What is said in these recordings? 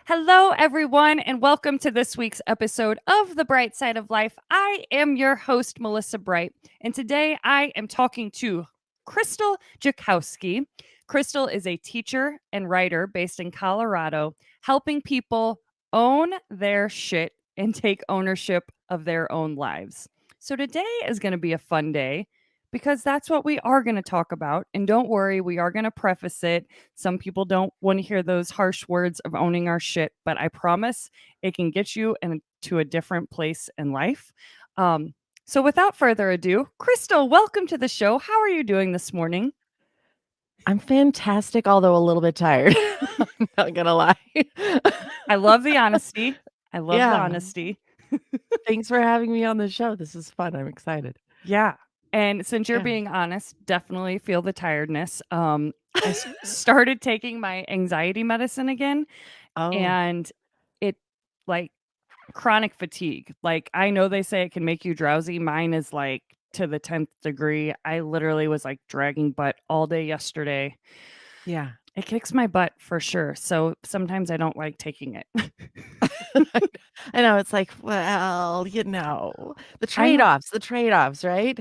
Hello, everyone, and welcome to this week's episode of The Bright Side of Life. I am your host, Melissa Bright, and today I am talking to Krystal Jakosky. Krystal is a teacher and writer based in Colorado, helping people own their shit and take ownership of their own lives. So today is going to be a fun day because that's what we are going to talk about. And don't worry, we are going to preface it. Some people don't want to hear those harsh words of owning our shit, but I promise it can get you into a different place in life. So without further ado, Krystal, welcome to the show. How are you doing this morning? I'm fantastic, although a little bit tired. I'm not gonna lie. I love the honesty. I love the Yeah. honesty. Thanks for having me on the show. This is fun. I'm excited. Yeah. And since you're Yeah. being honest, definitely feel the tiredness. I started taking my anxiety medicine again, Oh, and it like chronic fatigue. Like, I know they say it can make you drowsy. Mine is like to the 10th degree. I literally was like dragging butt all day yesterday. yeah. It kicks my butt for sure. So sometimes I don't like taking it. I know, it's like, well, the I know. trade-offs, right?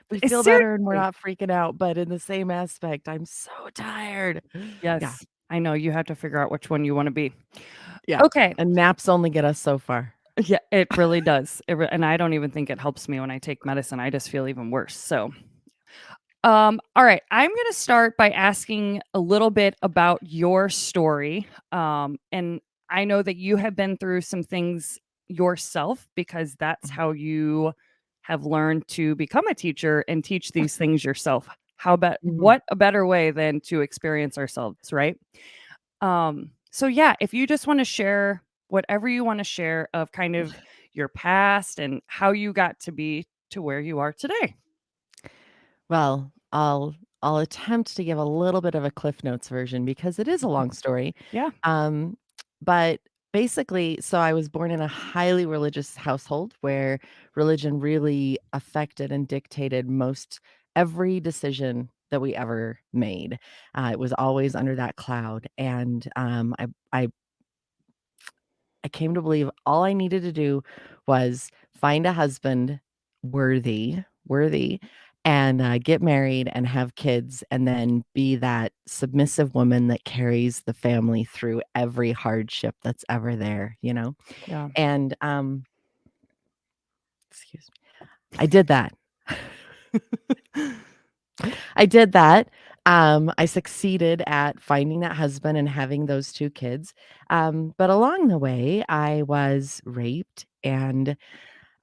We feel better and we're Seriously. not freaking out, but in the same aspect, I'm so tired. Yeah, Yes. I know you have to figure out which one you want to be. yeah. Okay. And naps only get us so far. Yeah, it really does. And I don't even think it helps me when I take medicine. I just feel even worse. So all right. I'm going to start by asking a little bit about your story. And I know that you have been through some things yourself because that's Mhm. how you have learned to become a teacher and teach these things yourself. How about Mhm. what a better way than to experience ourselves, right? So yeah, if you just want to share whatever you want to share of kind of your past and how you got to be to where you are today. Well, I'll attempt to give a little bit of a Cliff Notes version because it is a long story. Yeah. Um, but basically, so I was born in a highly religious household where religion really affected and dictated most every decision that we ever made. It was always under that cloud, and I came to believe all I needed to do was find a husband worthy, and get married and have kids, and then be that submissive woman that carries the family through every hardship that's ever there? Yeah. And, excuse me. I did that. I did that. I succeeded at finding that husband and having those 2 kids. But along the way, I was raped, and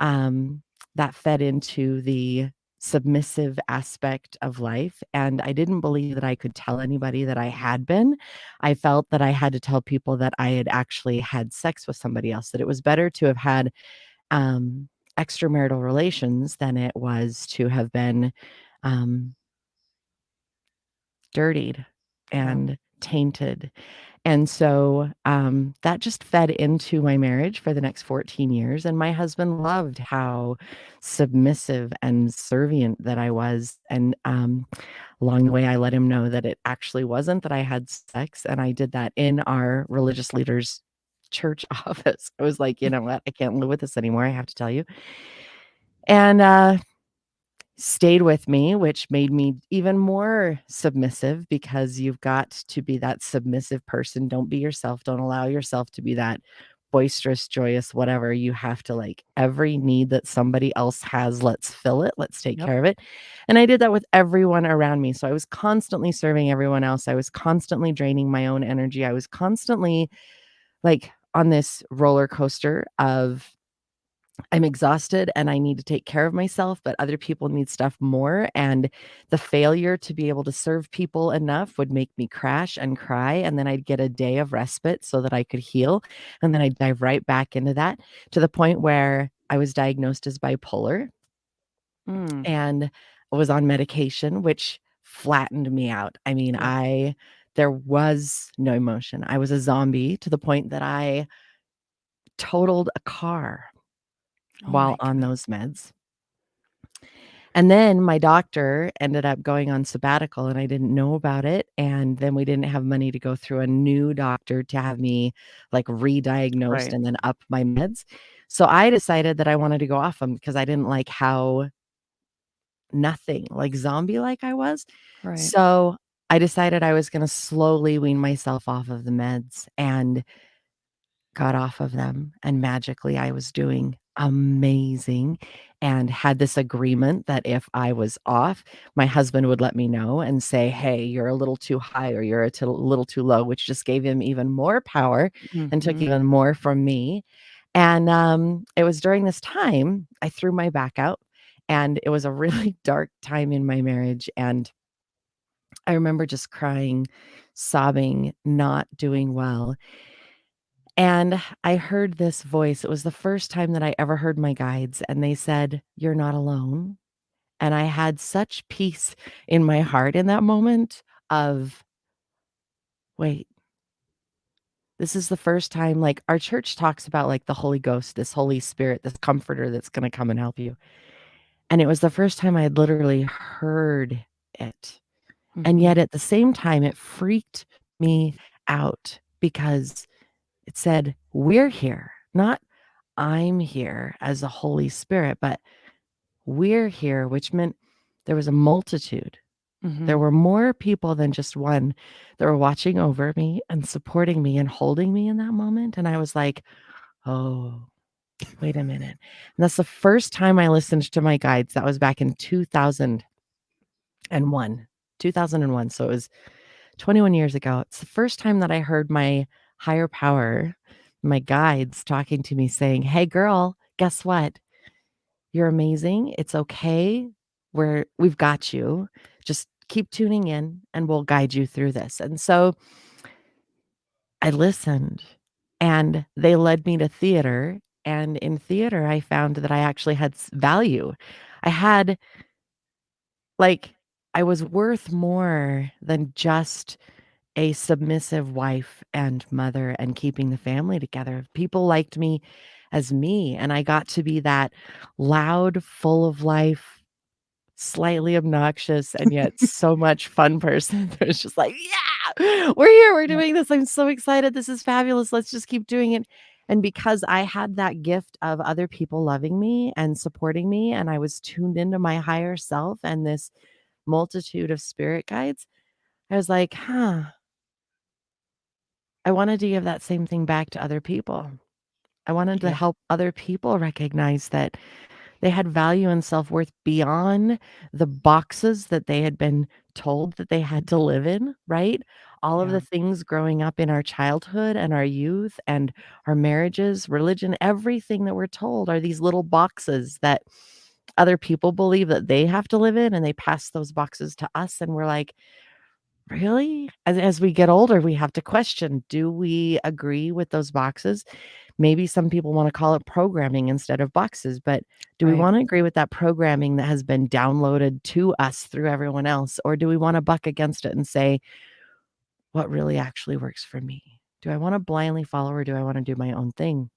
that fed into the submissive aspect of life. And I didn't believe that I could tell anybody that I had been. I felt that I had to tell people that I had actually had sex with somebody else, that it was better to have had um, extramarital relations than it was to have been um, dirtied Yeah. and tainted. And so, that just fed into my marriage for the next 14 years, and my husband loved how submissive and servient that I was, and, along the way, I let him know that it actually wasn't that I had sex, and I did that in our religious leader's church office. I was like, "You know what? I can't live with this anymore, I have to tell you." And, stayed with me, which made me even more submissive because you've got to be that submissive person. Don't be yourself. Don't allow yourself to be that boisterous, joyous, whatever. You have to like every need that somebody else has, let's fill it, let's take Yep. care of it. And I did that with everyone around me. So I was constantly serving everyone else. I was constantly draining my own energy. I was constantly like on this roller coaster of I'm exhausted and I need to take care of myself, but other people need stuff more. And the failure to be able to serve people enough would make me crash and cry. And then I'd get a day of respite so that I could heal. And then I'd dive right back into that to the point where I was diagnosed as bipolar Mm. and was on medication, which flattened me out. I mean, Yeah. there was no emotion. I was a zombie to the point that I totaled a car Oh while my on God. those meds. And then my doctor ended up going on sabbatical and I didn't know about it. And then we didn't have money to go through a new doctor to have me like re-diagnosed Right. and then up my meds. So I decided that I wanted to go off them because I didn't like how nothing, like zombie like I was. Right. So I decided I was going to slowly wean myself off of the meds and got off of them, and magically I was doing amazing and had this agreement that if I was off, my husband would let me know and say, "Hey, you're a little too high or you're a little too low," which just gave him even more power and took Mhm. even more from me. And it was during this time I threw my back out, and it was a really dark time in my marriage. And I remember just crying, sobbing, not doing well. And I heard this voice. It was the first time that I ever heard my guides, and they said, "You're not alone." And I had such peace in my heart in that moment of, wait, this is the first time, like our church talks about like the Holy Ghost, this Holy Spirit, this comforter that's going to come and help you. And it was the first time I had literally heard it. And Mhm. yet at the same time, it freaked me out because it said, "We're here," not "I'm here" as a Holy Spirit, but "we're here," which meant there was a multitude. There Mhm. were more people than just one that were watching over me and supporting me and holding me in that moment. And I was like, "Oh, wait a minute." And that's the first time I listened to my guides. That was back in 2001. 2001. So it was 21 years ago. It's the first time that I heard my higher power, my guides talking to me saying, "Hey girl, guess what? You're amazing. It's okay. We've got you. Just keep tuning in and we'll guide you through this." And so I listened, and they led me to theater. And in theater, I found that I actually had value. I had like, I was worth more than just a submissive wife and mother and keeping the family together. People liked me as me, and I got to be that loud, full of life, slightly obnoxious, and yet so much fun person. There's just like, "Yeah, we're here, we're Yep. doing this. I'm so excited. This is fabulous. Let's just keep doing it." And because I had that gift of other people loving me and supporting me, and I was tuned into my higher self and this multitude of spirit guides, I was like, huh, I wanted to give that same thing back to other people. I wanted to Yep. help other people recognize that they had value and self-worth beyond the boxes that they had been told that they had to live in, right? All of Yeah. the things growing up in our childhood and our youth and our marriages, religion, everything that we're told are these little boxes that other people believe that they have to live in, and they pass those boxes to us, and we're like, really? As we get older, we have to question, do we agree with those boxes? Maybe some people want to call it programming instead of boxes, but do we Right. want to agree with that programming that has been downloaded to us through everyone else? Or do we want to buck against it and say, what really actually works for me? Do I want to blindly follow or do I want to do my own thing?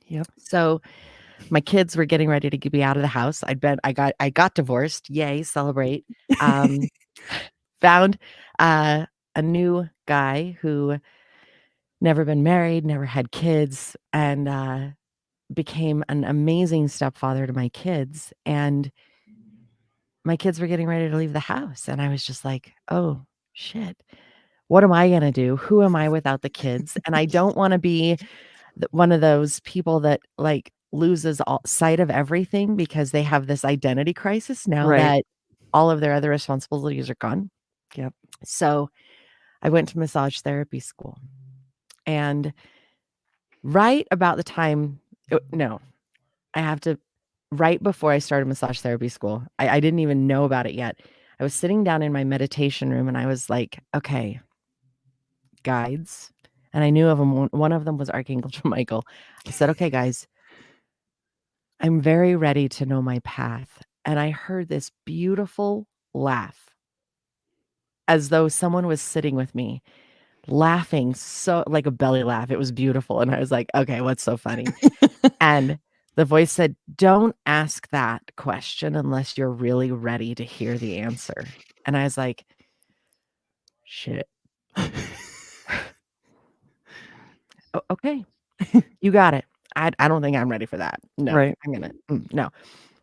Yep. So my kids were getting ready to be out of the house. I got divorced. Yay, celebrate. Um, found uh, a new guy who never been married, never had kids, and became an amazing stepfather to my kids. And my kids were getting ready to leave the house. And I was just like, oh, shit. What am I going to do? Who am I without the kids? And I don't want to be one of those people that like loses all sight of everything because they have this identity crisis now Right. that all of their other responsibilities are gone. Yep. So I went to massage therapy school. And right about the time, no, I have to, right before I started massage therapy school, I didn't even know about it yet. I was sitting down in my meditation room and I was like, okay, guides. And I knew of them. One of them was Archangel Michael. I said, okay, guys, I'm very ready to know my path. And I heard this beautiful laugh as though someone was sitting with me laughing, so like a belly laugh. It was beautiful. And I was like, okay, what's so funny? And The voice said, "Don't ask that question unless you're really ready to hear the answer." And I was like, "Shit. Okay. You got it. I don't think I'm ready for that. No, Right. I'm gonna no."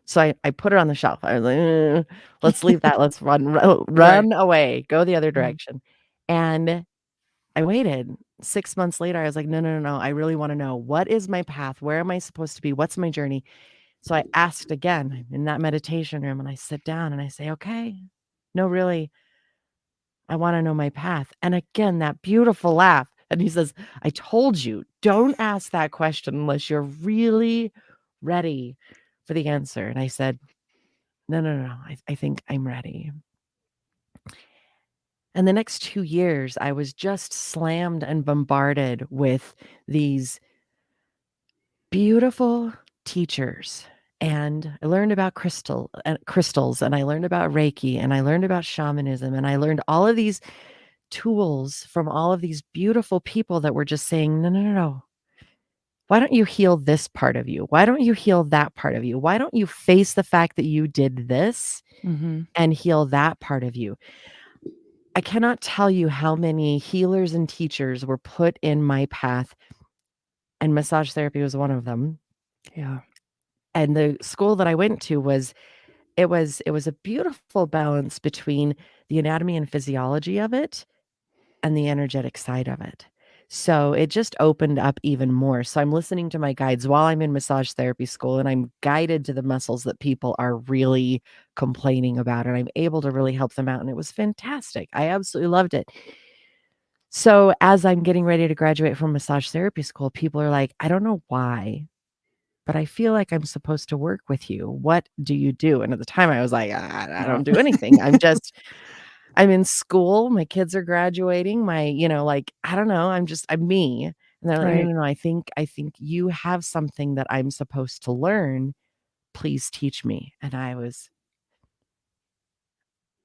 So I put it on the shelf. I was like, let's leave that. Let's Right. run away, go the other Mhm. direction." And I waited. 6 months later, I was like, "No, no, no, no. I really wanna know, what is my path? Where am I supposed to be? What's my journey?" So I asked again. I'm in that meditation room, and I sit down and I say, "Okay. No, really, I wanna know my path." And again, that beautiful laugh. And he says, "I told you, don't ask that question unless you're really ready for the answer." And I said, "No, no, no, no. I think I'm ready." And the next 2 years, I was just slammed and bombarded with these beautiful teachers. And I learned about crystals, and I learned about Reiki, and I learned about shamanism, and I learned all of these tools from all of these beautiful people that were just saying, "No, no, no, no. Why don't you heal this part of you? Why don't you heal that part of you? Why don't you face the fact that you did this Mhm. and heal that part of you?" I cannot tell you how many healers and teachers were put in my path, and massage therapy was one of them. Yeah. And the school that I went to it was a beautiful balance between the anatomy and physiology of it and the energetic side of it. So it just opened up even more. So I'm listening to my guides while I'm in massage therapy school, and I'm guided to the muscles that people are really complaining about, and I'm able to really help them out. And it was fantastic. I absolutely loved it. So as I'm getting ready to graduate from massage therapy school, people are like, "I don't know why, but I feel like I'm supposed to work with you. What do you do?" And at the time I was like, I Yeah. don't do anything. I'm in school. My kids are graduating. Like, I don't know. I'm me." And they're like, "No, Right. no, no. I think you have something that I'm supposed to learn. Please teach me." And I was,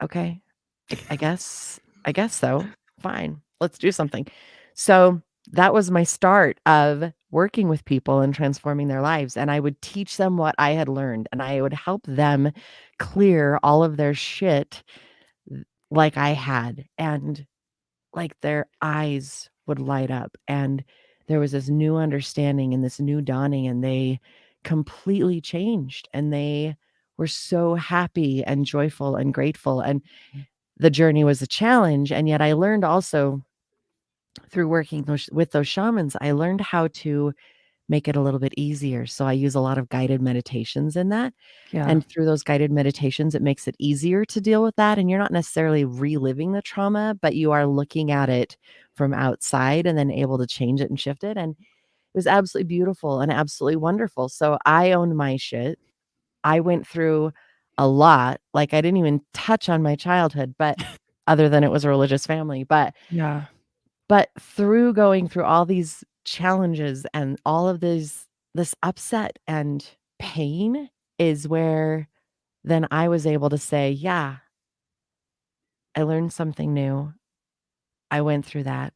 "Okay. I guess so. Fine. Let's do something." So that was my start of working with people and transforming their lives. And I would teach them what I had learned, and I would help them clear all of their shit like I had. And like their eyes would light up, and there was this new understanding and this new dawning, and they completely changed, and they were so happy and joyful and grateful. And the journey was a challenge, and yet I learned also through working with those shamans, I learned how to make it a little bit easier. So I use a lot of guided meditations in that. Yeah. And through those guided meditations, it makes it easier to deal with that. And you're not necessarily reliving the trauma, but you are looking at it from outside and then able to change it and shift it. And it was absolutely beautiful and absolutely wonderful. So I owned my shit. I went through a lot. Like, I didn't even touch on my childhood, but other than it was a religious family. Yeah. But through going through all these challenges and all of this upset and pain is where then I was able to say, "Yeah, I learned something new. I went through that.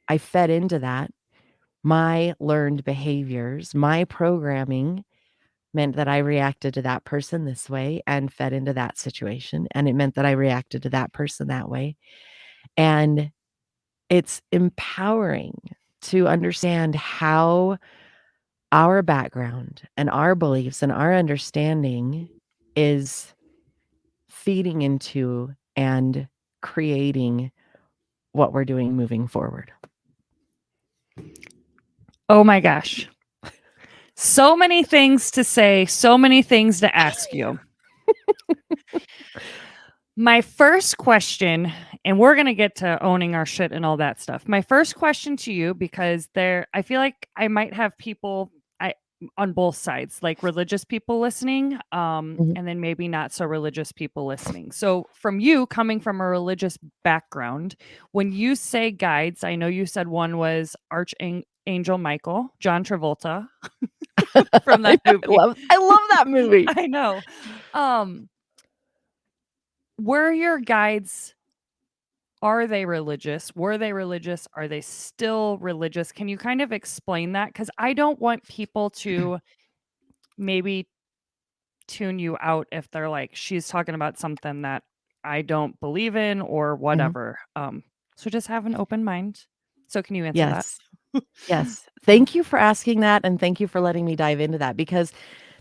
I fed into that. My learned behaviors, my programming meant that I reacted to that person this way and fed into that situation, and it meant that I reacted to that person that way." And it's empowering to understand how our background and our beliefs and our understanding is feeding into and creating what we're doing moving forward. Oh my gosh. So many things to say, so many things to ask you. My first question, and we're going to get to owning our shit and all that stuff. My first question to you, because I feel like I might have people on both sides, like religious people listening, Mhm. and then maybe not so religious people listening. So, from you coming from a religious background, when you say guides, I know you said one was Archangel Michael, John Travolta from I that movie. love that movie. I know. Um, were your guides, are they religious? Were they religious? Are they still religious? Can you kind of explain that? Because I don't want people to maybe tune you out if they're like, she's talking about something that I don't believe in or Mhm. whatever. So just have an open mind. So can you answer that? Yes. Yes. Thank you for asking that, and thank you for letting me dive into that, because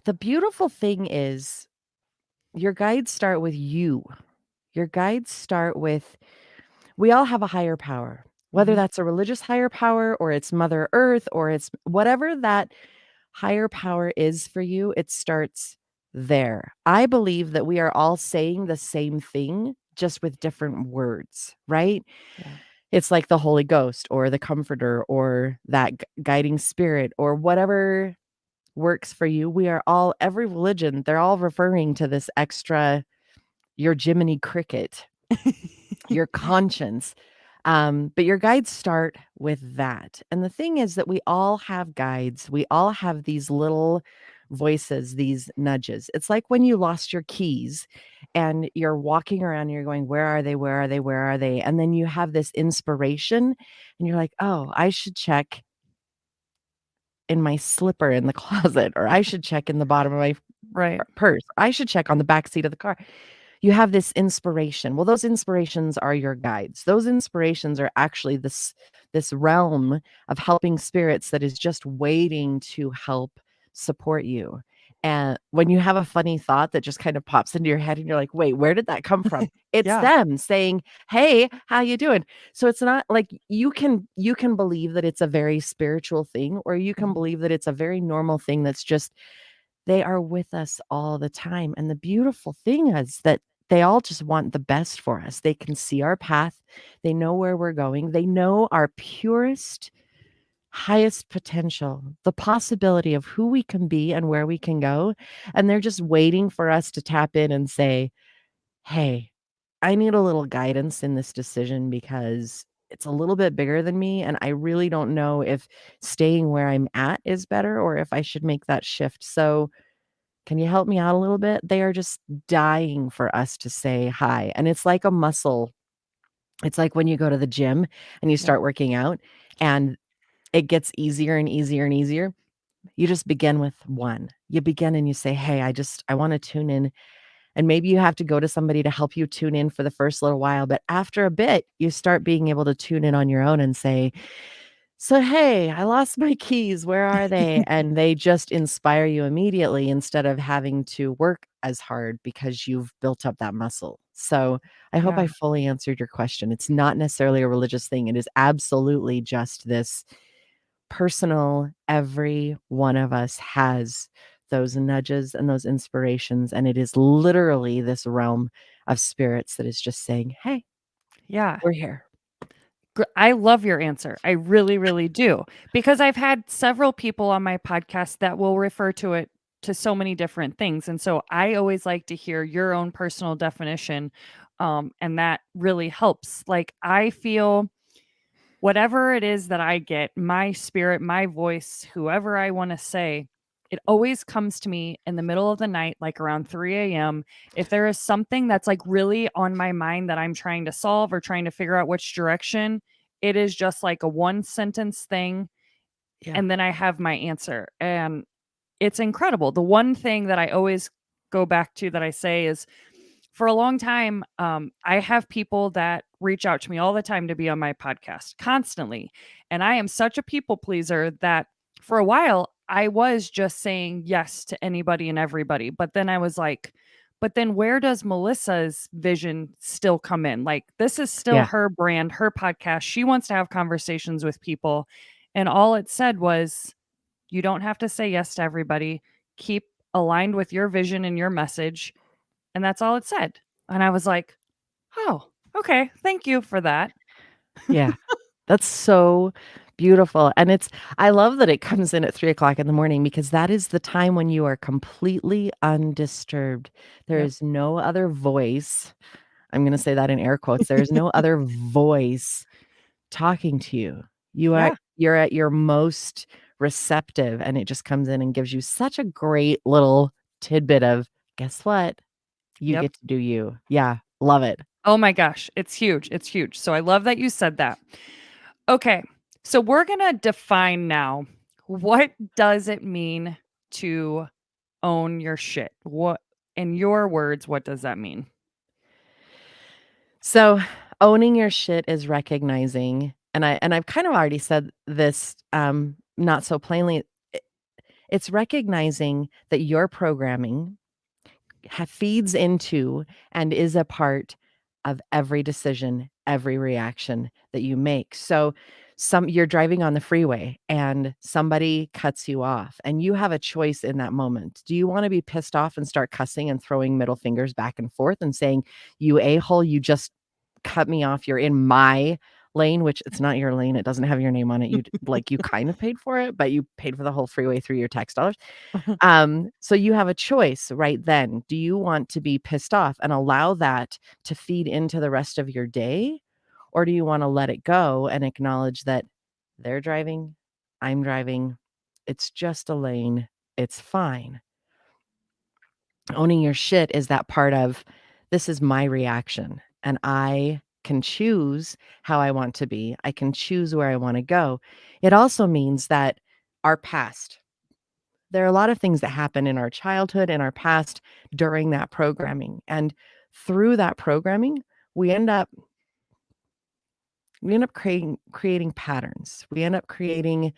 the beautiful thing is your guides start with you. Your guides start with, we all have a higher power, whether Mhm. that's a religious higher power or it's Mother Earth or it's whatever that higher power is for you, it starts there. I believe that we are all saying the same thing, just with different words, right? Yeah. It's like the Holy Ghost or the Comforter or that guiding spirit or whatever works for you. We are all, every religion, they're all referring to this extra, your Jiminy Cricket, your conscience. But your guides start with that. And the thing is that we all have guides. We all have these little voices, these nudges. It's like when you lost your keys and you're walking around and you're going, where are they? Where are they? Where are they? And then you have this inspiration and you're like, oh, I should check in my slipper in the closet, or I should check in the bottom of my Right. purse. I should check on the back seat of the car. You have this inspiration. Well, those inspirations are your guides. Those inspirations are actually this realm of helping spirits that is just waiting to help support you. And when you have a funny thought that just kind of pops into your head and you're like, "Wait, where did that come from?" It's Yeah. them saying, "Hey, how you doing?" So it's not like you can believe that it's a very spiritual thing, or you can Mhm. believe that it's a very normal thing that's just, they are with us all the time. And the beautiful thing is that they all just want the best for us. They can see our path. They know where we're going. They know our purest, highest potential, the possibility of who we can be and where we can go. And they're just waiting for us to tap in and say, hey, I need a little guidance in this decision because it's a little bit bigger than me. And I really don't know if staying where I'm at is better or if I should make that shift. So, can you help me out a little bit? They are just dying for us to say hi. And it's like a muscle. It's like when you go to the gym and you Yep. start working out and it gets easier and easier and easier. You just begin with one. You begin and you say, hey, I want to tune in. And maybe you have to go to somebody to help you tune in for the first little while. But after a bit, you start being able to tune in on your own and say, so, hey, I lost my keys. Where are they? And they just inspire you immediately instead of having to work as hard because you've built up that muscle. So, I hope I Yeah. fully answered your question. It's not necessarily a religious thing. It is absolutely just this personal, every one of us has those nudges and those inspirations. And it is literally this realm of spirits that is just saying, hey, Yeah. we're here. I love your answer. I really, really do. Because I've had several people on my podcast that will refer to it to so many different things. And so I always like to hear your own personal definition. And that really helps. Like, I feel whatever it is that I get, my spirit, my voice, whoever I want to say, it always comes to me in the middle of the night, like around 3 a.m. If there is something that's like really on my mind that I'm trying to solve or trying to figure out which direction, it is just like a one sentence thing. Yeah. And then I have my answer. And it's incredible. The one thing that I always go back to that I say is, for a long time, I have people that reach out to me all the time to be on my podcast constantly. And I am such a people pleaser that for a while I was just saying yes to anybody and everybody. But then I was like, but then where does Melissa's vision still come in? Like, this is still Yeah. her brand, her podcast. She wants to have conversations with people. And all it said was, you don't have to say yes to everybody. Keep aligned with your vision and your message, and that's all it said. And I was like, "Oh, okay. Thank you for that." Yeah. That's so beautiful, and I love that it comes in at 3 o'clock in the morning because that is the time when you are completely undisturbed. There Yep. is no other voice, I'm gonna say that in air quotes, there is no other voice talking to you. Yeah. You're at your most receptive, and it just comes in and gives you such a great little tidbit of, "Guess what? You Yep. get to do you." Yeah, love it. Oh my gosh, it's huge. It's huge. So I love that you said that. Okay. So we're going to define now, what does it mean to own your shit. What, in your words, what does that mean? So, owning your shit is recognizing, and I've kind of already said this, not so plainly. I It's recognizing that your programming feeds into and is a part of every decision, every reaction that you make. So, you're driving on the freeway and somebody cuts you off, and you have a choice in that moment. Do you want to be pissed off and start cussing and throwing middle fingers back and forth and saying, "You a hole, you just cut me off. You're in my lane," which it's not your lane. It doesn't have your name on it. You kind of paid for it, but you paid for the whole freeway through your tax dollars. So you have a choice right then. Do you want to be pissed off and allow that to feed into the rest of your day? Or do you want to let it go and acknowledge that they're driving, I'm driving, it's just a lane, it's fine. Owning your shit is that part of, this is my reaction and I can choose how I want to be. I can choose where I want to go. It also means that our past, there are a lot of things that happen in our childhood and our past during that programming. And through that programming, we end up creating patterns. We end up creating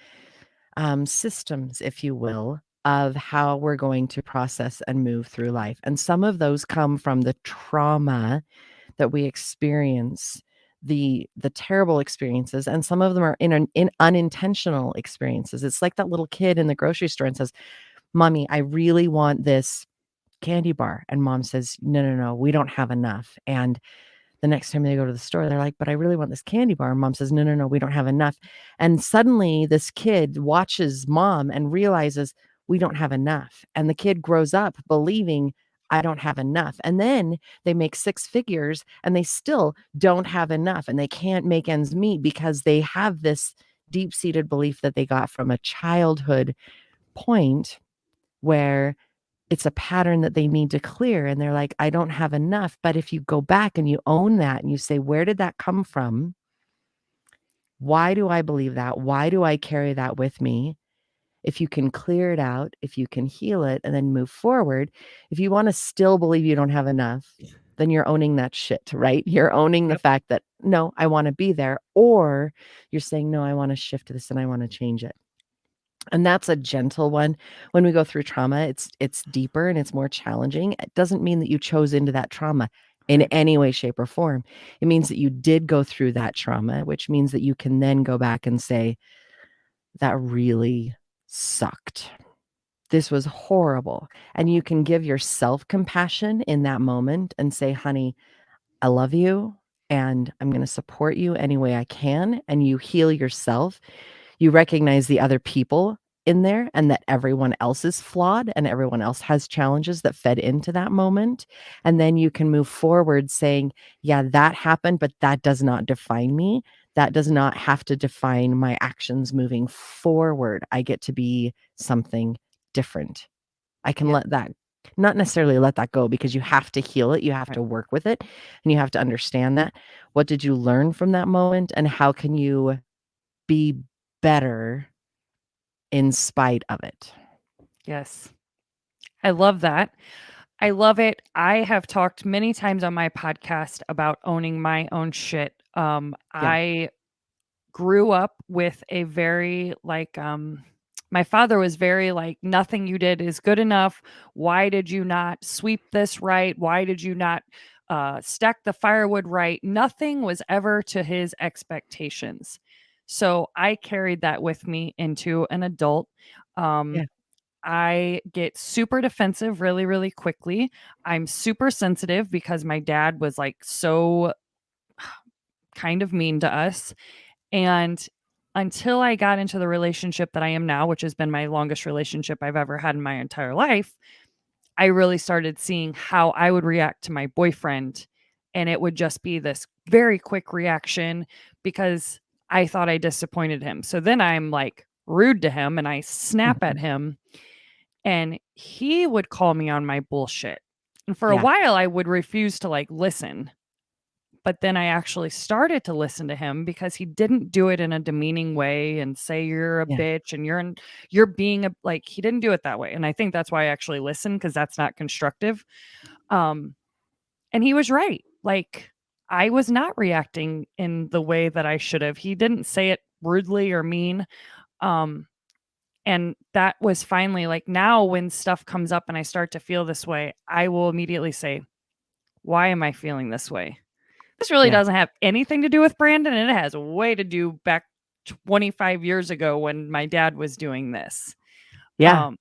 systems, if you will, of how we're going to process and move through life. And some of those come from the trauma that we experience, the terrible experiences, and some of them are in unintentional experiences. It's like that little kid in the grocery store and says, "Mommy, I really want this candy bar." And mom says, "No, no, no, we don't have enough." And the next time they go to the store, they're like, "But I really want this candy bar." And mom says, "No, no, no, we don't have enough." And suddenly this kid watches mom and realizes, we don't have enough. And the kid grows up believing, I don't have enough. And then they make six figures and they still don't have enough and they can't make ends meet because they have this deep seated belief that they got from a childhood point where it's a pattern that they need to clear. And they're like, I don't have enough. But if you go back and you own that and you say, where did that come from? Why do I believe that? Why do I carry that with me? If you can clear it out, if you can heal it and then move forward, if you want to still believe you don't have enough, then you're owning that shit, right? You're owning the Yep. fact that, no, I want to be there. Or you're saying, no, I want to shift this and I want to change it. And that's a gentle one. When we go through trauma, it's deeper and it's more challenging. It doesn't mean that you chose into that trauma in Right. any way, shape, or form. It means that you did go through that trauma, which means that you can then go back and say, that really sucked. This was horrible. And you can give yourself compassion in that moment and say, honey, I love you and I'm going to support you any way I can. And you heal yourself. You recognize the other people in there and that everyone else is flawed and everyone else has challenges that fed into that moment. And then you can move forward saying, yeah, that happened, but that does not define me. That does not have to define my actions moving forward. I get to be something different. I can Yeah. let that, not necessarily let that go because you have to heal it. You have Right. to work with it and you have to understand that. What did you learn from that moment? And how can you be better in spite of it? Yes. I love that. I love it. I have talked many times on my podcast about owning my own shit. Yeah. I grew up with a very my father was very like, nothing you did is good enough. Why did you not sweep this right? Why did you not stack the firewood right? Nothing was ever to his expectations. So I carried that with me into an adult. Yeah. um I get super defensive really, really quickly. I'm super sensitive because my dad was like so kind of mean to us. And until I got into the relationship that I am now, which has been my longest relationship I've ever had in my entire life, I really started seeing how I would react to my boyfriend. And it would just be this very quick reaction because I thought I disappointed him. So then I'm like rude to him and I snap at Mhm. him and he would call me on my bullshit. And for a Yeah. while, I would refuse to like listen But then I actually started to listen to him because he didn't do it in a demeaning way and say you're a Yeah. bitch and you're being a, like, he didn't do it that way. And I think that's why I actually listened, because that's not constructive. Um, and he was right. Like, I was not reacting in the way that I should have. He didn't say it rudely or mean. Um, and that was finally like, now when stuff comes up and I start to feel this way, I will immediately say, why am I feeling this way? This really Yeah. doesn't have anything to do with Brandon, and it has way to do back 25 years ago when my dad was doing this. Yeah. Um,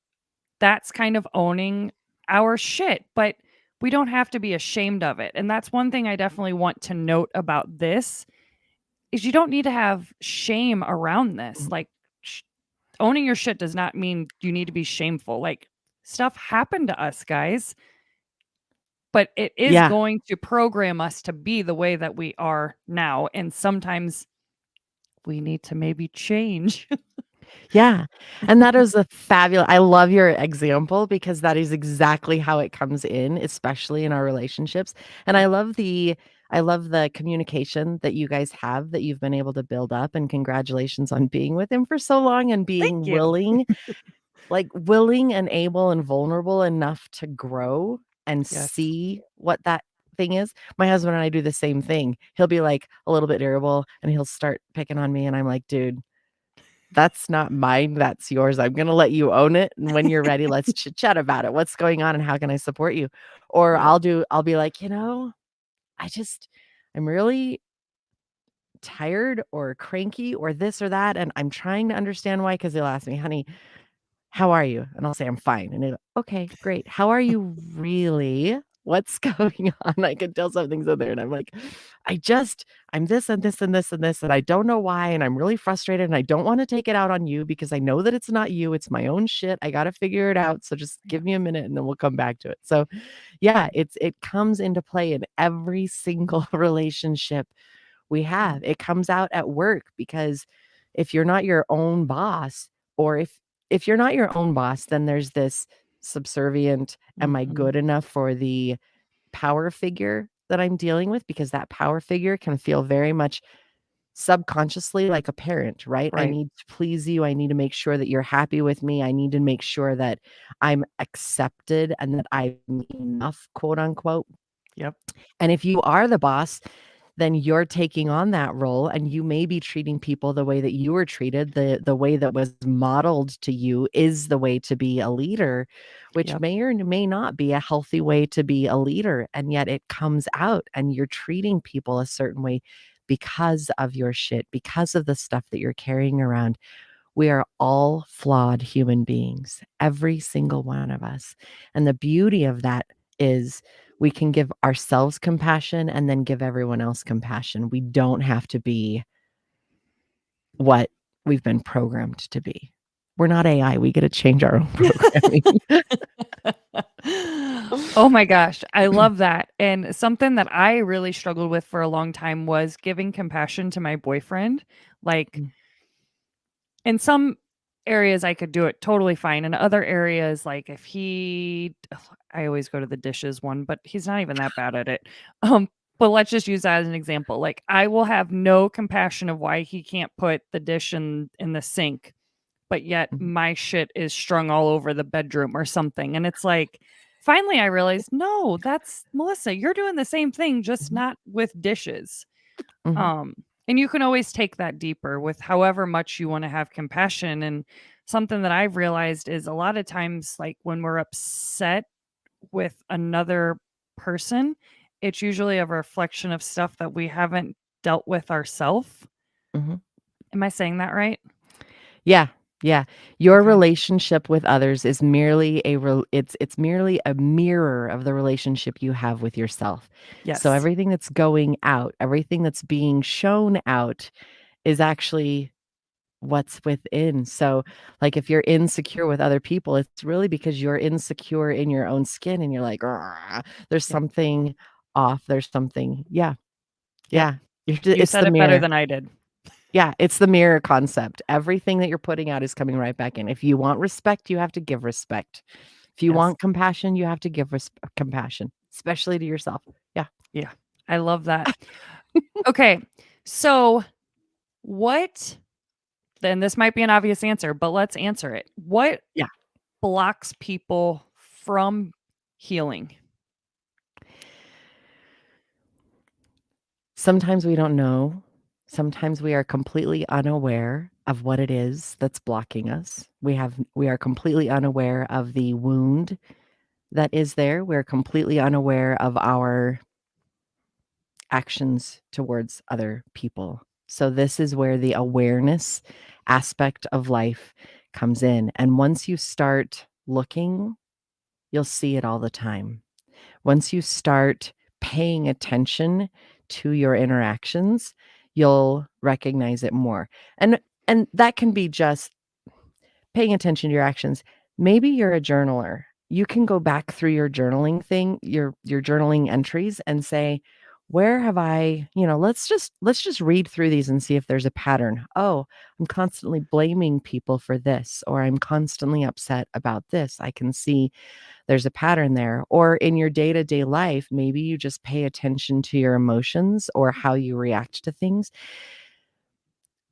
that's kind of owning our shit, but we don't have to be ashamed of it. And that's one thing I definitely want to note about this is you don't need to have shame around this. Mm. Like, owning your shit does not mean you need to be shameful. Like, stuff happened to us, guys, but it is Yeah. going to program us to be the way that we are now. And sometimes we need to maybe change. Yeah. And that is a fabulous I love your example because that is exactly how it comes in, especially in our relationships. And I love the communication that you guys have that you've been able to build up, and congratulations on being with him for so long and Thank being you. willing and able and vulnerable enough to grow and Yes. see what that thing is. My husband and I do the same thing. He'll be like a little bit irritable and he'll start picking on me and I'm like, "Dude, that's not mine, that's yours. I'm gonna let you own it, and when you're ready, let's chit chat about it. What's going on and how can I support you?" Or Yep. I'll be like, I just I'm really tired or cranky or this or that, and I'm trying to understand why. Because 'cause he'll ask me, "Honey, how are you?" And I'll say, "I'm fine." And he'll go, "Okay, great. How are you really? What's going on?" I can tell something's in there, and I'm like, I'm this and this and this and this, and I don't know why, and I'm really frustrated, and I don't wanna take it out on you because I know that it's not you, it's my own shit. I gotta figure it out, so just Yeah. give me a minute, and then we'll come back to it." So, yeah, it comes into play in every single relationship we have. It comes out at work because if you're not your own boss, or if you're not your own boss, then there's this subservient, am I Mhm. good enough for the power figure that I'm dealing with? Because that power figure can feel very much subconsciously like a parent, right? I Right. need to please you. I need to make sure that you're happy with me. I need to make sure that I'm accepted and that I'm enough, quote unquote. Yep. And if you are the boss, then you're taking on that role and you may be treating people the way that you were treated, the way that was modeled to you is the way to be a leader, which Yep. may or may not be a healthy way to be a leader. And yet it comes out and you're treating people a certain way because of your shit, because of the stuff that you're carrying around. We are all flawed human beings, every single one of us. And the beauty of that is we can give ourselves compassion and then give everyone else compassion. We don't have to be what we've been programmed to be. We're not AI. We get to change our own programming. Oh my gosh, I love that. And something that I really struggled with for a long time was giving compassion to my boyfriend. Like, Mm, in some areas I could do it totally fine. In other areas, like if he I always go to the dishes one, but he's not even that bad at it. But let's just use that as an example. Like, I will have no compassion of why he can't put the dish in the sink, but yet mhm, my shit is strung all over the bedroom or something. And it's like, finally I realized, no, that's Melissa, you're doing the same thing, just mhm, not with dishes. mhm, Um, and you can always take that deeper with however much you want to have compassion. And something that I've realized is a lot of times, like when we're upset with another person, it's usually a reflection of stuff that we haven't dealt with ourselves. mhm. Am I saying that right? Yeah, yeah. Your Okay. relationship with others is merely it's merely a mirror of the relationship you have with yourself. So Yes. everything that's going out, everything that's being shown out is actually what's within. So, like, if you're insecure with other people, it's really because you're insecure in your own skin and you're like, "Argh, there's Yep. something off. There's something." Yeah, Yep. yeah. You It's said the it better mirror. than I did. Yeah, it's the mirror concept. Everything that you're putting out is coming right back in. If you want respect, you have to give respect. If you Yes. want compassion, you have to give compassion, especially to yourself. Yeah. Yeah. I love that. Okay. So, what then this might be an obvious answer, but let's answer it. What Yeah. blocks people from healing? Sometimes we don't know. Sometimes we are completely unaware of what it is that's blocking us. We are completely unaware of the wound that is there. We're completely unaware of our actions towards other people. So this is where the awareness aspect of life comes in. And once you start looking, you'll see it all the time. Once you start paying attention to your interactions, you'll recognize it more. And that can be just paying attention to your actions. Maybe you're a journaler. You can go back through your journaling thing, your journaling entries and say, where have I, let's just read through these and see if there's a pattern. Oh, I'm constantly blaming people for this, or I'm constantly upset about this. I can see there's a pattern there. Or in your day-to-day life, maybe you just pay attention to your emotions or how you react to things.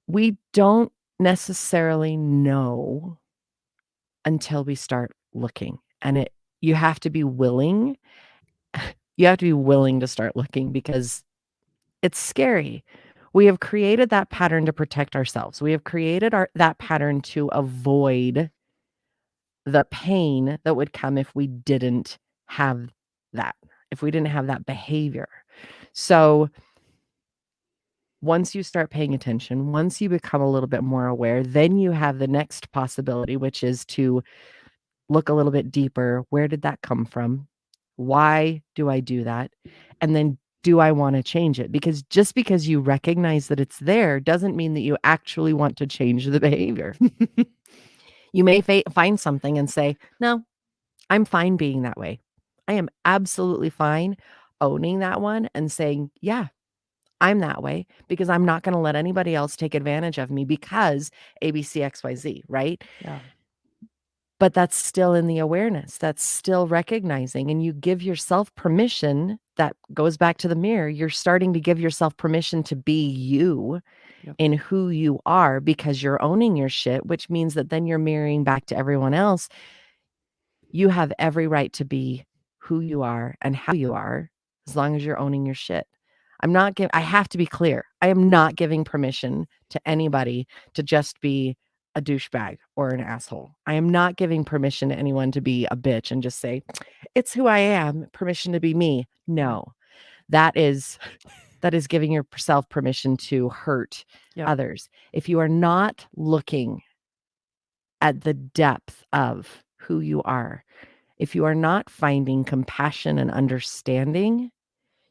We don't necessarily know until we start looking. And you have to be willing. You have to be willing to start looking because it's scary. We have created that pattern to protect ourselves. We have created that pattern to avoid the pain that would come if we didn't have that, if we didn't have that behavior. So once you start paying attention, once you become a little bit more aware, then you have the next possibility, which is to look a little bit deeper. Where did that come from? Why do I do that? And then do I want to change it? Because just because you recognize that it's there doesn't mean that you actually want to change the behavior. You may find something and say, no, I'm fine being that way. I am absolutely fine owning that one and saying, yeah, I'm that way because I'm not going to let anybody else take advantage of me because ABCXYZ, right? Yeah. But that's still in the awareness. That's still recognizing. And you give yourself permission. That goes back to the mirror. You're starting to give yourself permission to be you Yep. in who you are because you're owning your shit, which means that then you're mirroring back to everyone else. You have every right to be who you are and how you are as long as you're owning your shit. I have to be clear. I am not giving permission to anybody to just be a douchebag or an asshole. I am not giving permission to anyone to be a bitch and just say, it's who I am, permission to be me. No, that is giving yourself permission to hurt Yep. others. If you are not looking at the depth of who you are, if you are not finding compassion and understanding,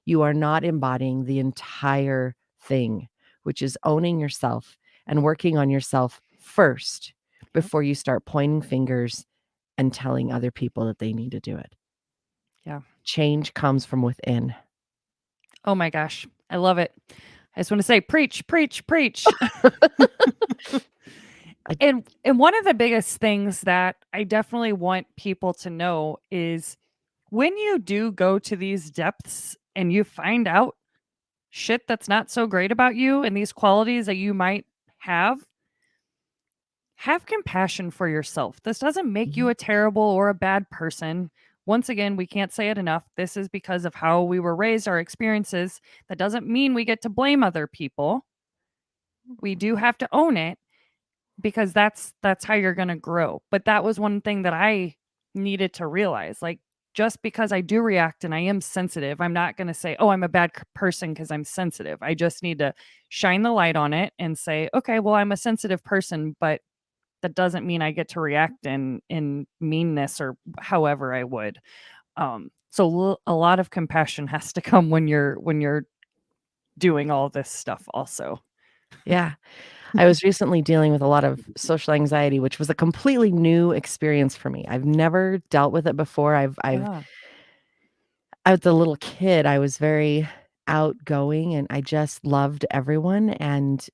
you are not embodying the entire thing, which is owning yourself and working on yourself first Yep. before you start pointing fingers and telling other people that they need to do it. Yeah. Change comes from within. Oh my gosh. I love it. I just want to say preach, preach, preach. I And one of the biggest things that I definitely want people to know is when you do go to these depths and you find out shit that's not so great about you and these qualities that you might have compassion for yourself. This doesn't make you Mhm. a terrible or a bad person. Once again, we can't say it enough. This is because of how we were raised, our experiences. That doesn't mean we get to blame other people. We do have to own it because that's how you're going to grow. But that was one thing that I needed to realize. Like just because I do react and I am sensitive, I'm not going to say, "Oh, I'm a bad person because I'm sensitive." I just need to shine the light on it and say, "Okay, well, I'm a sensitive person, but that doesn't mean I get to react in meanness or however I would." So a lot of compassion has to come when you're doing all this stuff also. Yeah. I was recently dealing with a lot of social anxiety, which was a completely new experience for me. I've never dealt with it before. Yeah. As a little kid, I was very outgoing and I just loved everyone. And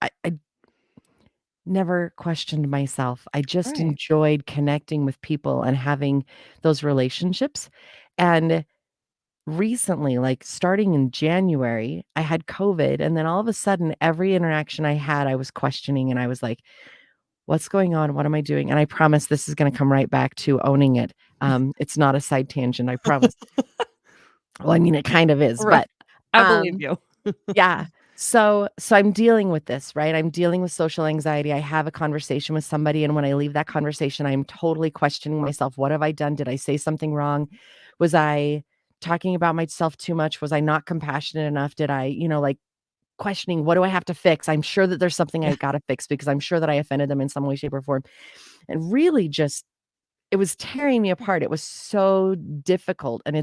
I never questioned myself. I just Right. enjoyed connecting with people and having those relationships. And recently, like starting in January, I had COVID. And then all of a sudden, every interaction I had, I was questioning and I was like, what's going on? What am I doing? And I promise this is going to come right back to owning it. It's not a side tangent, I promise. Well, I mean, it kind of is, Right. but I believe um, you. yeah. So I'm dealing with this, right? I'm dealing with social anxiety. I have a conversation with somebody, and when I leave that conversation, I'm totally questioning myself. What have I done? Did I say something wrong? Was I talking about myself too much? Was I not compassionate enough? Did I, like questioning what do I have to fix? I'm sure that there's something I Yeah. got to fix because I'm sure that I offended them in some way, shape, or form. And really just it was tearing me apart. It was so difficult. And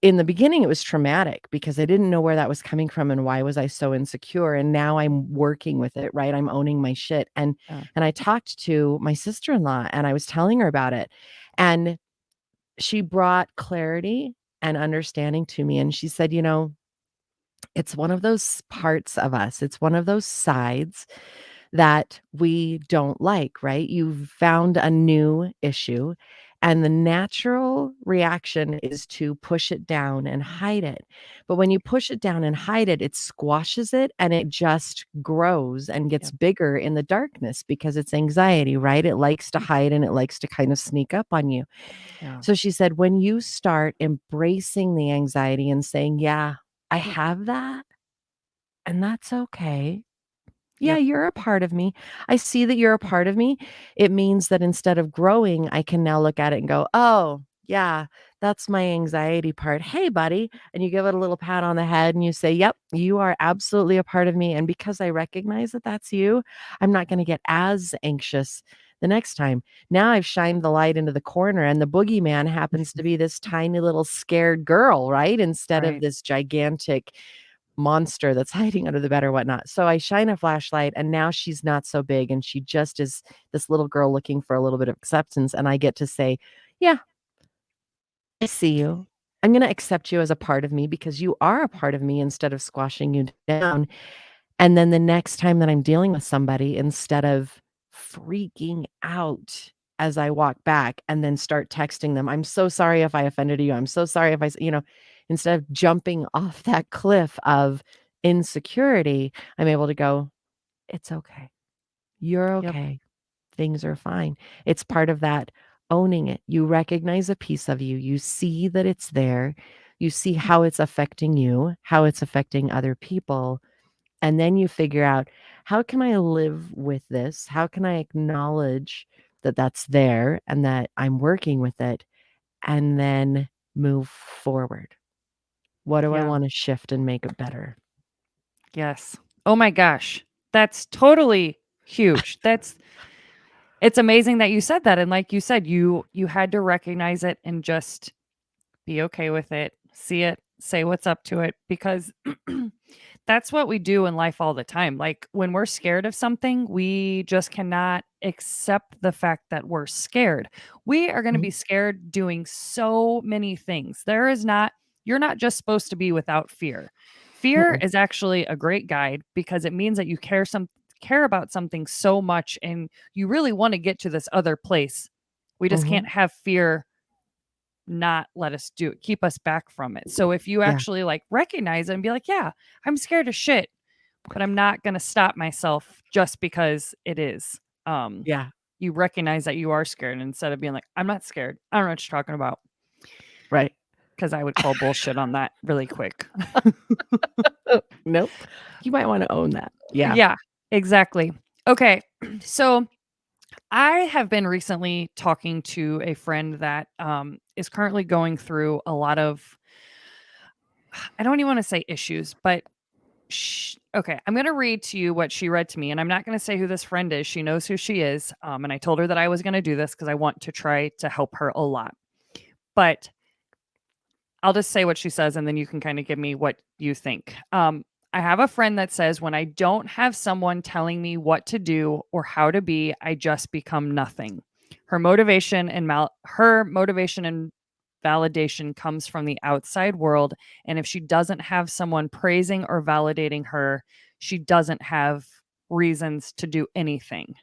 in the beginning, it was traumatic because I didn't know where that was coming from and why was I so insecure, and now I'm working with it, right? I'm owning my shit, Yeah. and I talked to my sister-in-law, and I was telling her about it, and she brought clarity and understanding to me, and she said, "It's one of those parts of us, it's one of those sides that we don't like, right? You've found a new issue, and the natural reaction is to push it down and hide it. But when you push it down and hide it, it squashes it and it just grows and gets Yep. bigger in the darkness because it's anxiety, right? It likes to hide and it likes to kind of sneak up on you. Yeah. So she said, when you start embracing the anxiety and saying, yeah, I have that, and that's okay. Yeah, Yep. you're a part of me. I see that you're a part of me. It means that instead of growing, I can now look at it and go, "Oh, yeah, that's my anxiety part. Hey, buddy." And you give it a little pat on the head and you say, "Yep, you are absolutely a part of me." And because I recognize that that's you, I'm not going to get as anxious the next time. Now I've shined the light into the corner and the boogeyman happens to be this tiny little scared girl, right? Instead of Right. this gigantic monster that's hiding under the bed or whatnot. So I shine a flashlight and now she's not so big and she just is this little girl looking for a little bit of acceptance. And I get to say, yeah, I see you. I'm going to accept you as a part of me because you are a part of me instead of squashing you down. And then the next time that I'm dealing with somebody, instead of freaking out as I walk back and then start texting them, "I'm so sorry if I offended you. I'm so sorry if instead of jumping off that cliff of insecurity, I'm able to go, "It's okay. You're Yep. okay. Things are fine." It's part of that owning it. You recognize a piece of you. You see that it's there. You see how it's affecting you, how it's affecting other people, and then you figure out, how can I live with this? How can I acknowledge that that's there and that I'm working with it and then move forward? What do I Yeah. want to shift and make it better? Yes. Oh my gosh. That's totally huge. It's amazing that you said that, and like you said, you had to recognize it and just be okay with it, see it, say what's up to it, because that's what we do in life all the time. Like when we're scared of something, we just cannot accept the fact that we're scared. We are going to Mhm, be scared doing so many things. You're not just supposed to be without fear. Fear mm-mm, is actually a great guide because it means that you care about something so much and you really want to get to this other place. We just mhm, can't have fear not let us do it, keep us back from it. So if you yeah, actually like recognize it and be like, yeah, I'm scared of shit, but I'm not going to stop myself just because it is. Um, yeah, you recognize that you are scared and instead of being like, I'm not scared. I don't know what you're talking about. right. Cause I would call bullshit on that really quick. Nope. You might wanna own that. Yeah. Yeah, exactly. Okay. So I have been recently talking to a friend that is currently going through a lot of, I don't even want to say issues, but okay, I'm going to read to you what she read to me, and I'm not going to say who this friend is. She knows who she is. And I told her that I was going to do this because I want to try to help her a lot. But I'll just say what she says, and then you can kind of give me what you think. I have a friend that says, when I don't have someone telling me what to do or how to be, I just become nothing. Her motivation and validation comes from the outside world, and if she doesn't have someone praising or validating her, she doesn't have reasons to do anything.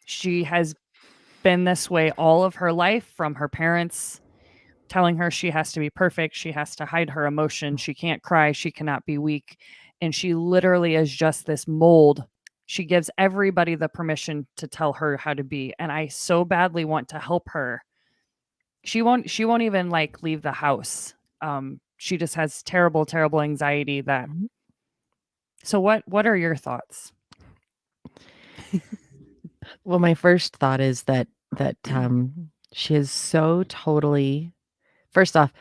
She has been this way all of her life, from her parents telling her she has to be perfect, she has to hide her emotion, she can't cry, she cannot be weak, and she literally is just this mold. She gives everybody the permission to tell her how to be, and I so badly want to help her. She won't even like leave the house. She just has terrible anxiety that. Mhm. So what are your thoughts? Well, my first thought is that she is so totally first off,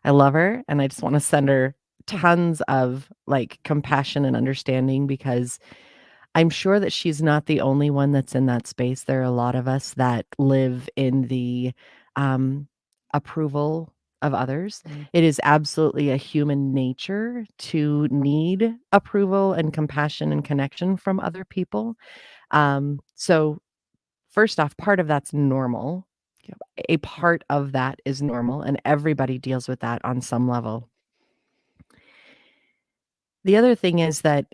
I love her, and I just wanna send her tons of, like, compassion and understanding because I'm sure that she's not the only one that's in that space. There are a lot of us that live in the, um, approval of others. Mm, It is absolutely a human nature to need approval and compassion and connection from other people. So first off, part of that's normal. yep, A part of that is normal, and everybody deals with that on some level. The other thing is that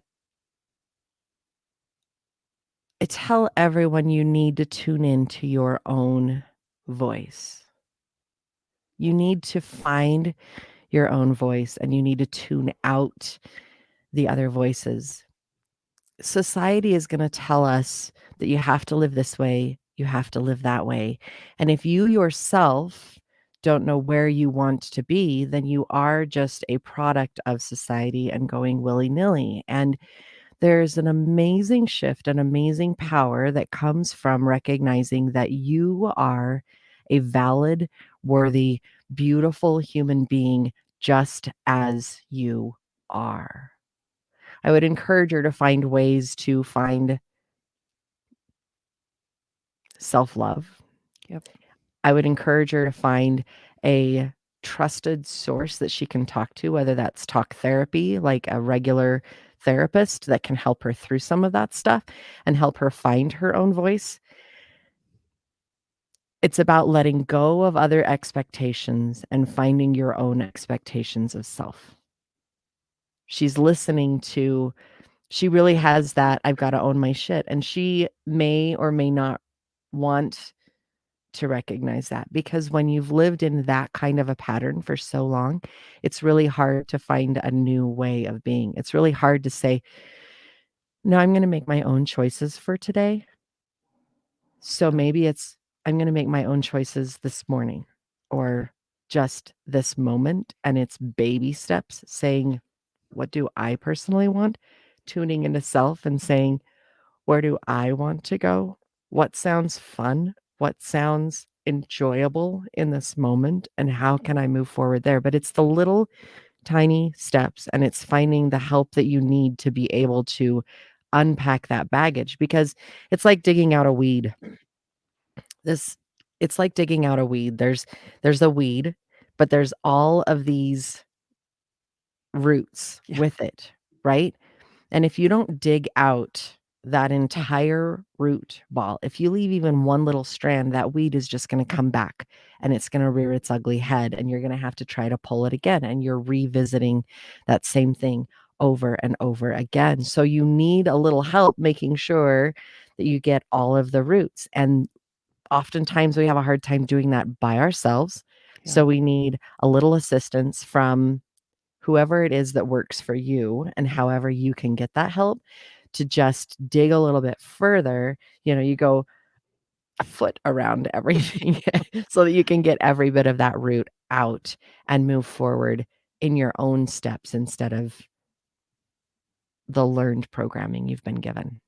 I tell everyone you need to tune into your own voice. You need to find your own voice and you need to tune out the other voices. Society is going to tell us that you have to live this way, you have to live that way. And if you yourself don't know where you want to be, then you are just a product of society and going willy nilly. And there's an amazing shift, an amazing power that comes from recognizing that you are a valid, worthy, beautiful human being just as you are. I would encourage her to find ways to find self love. yep, I would encourage her to find a trusted source that she can talk to, whether that's talk therapy, like a regular therapist that can help her through some of that stuff and help her find her own voice. It's about letting go of other expectations and finding your own expectations of self. She's listening to, she really has that I've got to own my shit. And she may or may not want to recognize that because when you've lived in that kind of a pattern for so long, it's really hard to find a new way of being. It's really hard to say, no, I'm going to make my own choices for today. So yep, maybe it's, I'm going to make my own choices this morning or just this moment. And it's baby steps saying, what do I personally want? Tuning into self and saying, where do I want to go? What sounds fun? What sounds enjoyable in this moment? And how can I move forward there? But it's the little tiny steps and it's finding the help that you need to be able to unpack that baggage because it's like digging out a weed. This it's like digging out a weed. There's a weed, but there's all of these roots yeah, with it, right? And if you don't dig out that entire root ball, if you leave even one little strand, that weed is just going to come back and it's going to rear its ugly head and you're going to have to try to pull it again. And you're revisiting that same thing over and over again. So you need a little help making sure that you get all of the roots. And oftentimes we have a hard time doing that by ourselves. yeah, So we need a little assistance from whoever it is that works for you and however you can get that help to just dig a little bit further. You go a foot around everything so that you can get every bit of that root out and move forward in your own steps instead of the learned programming you've been given.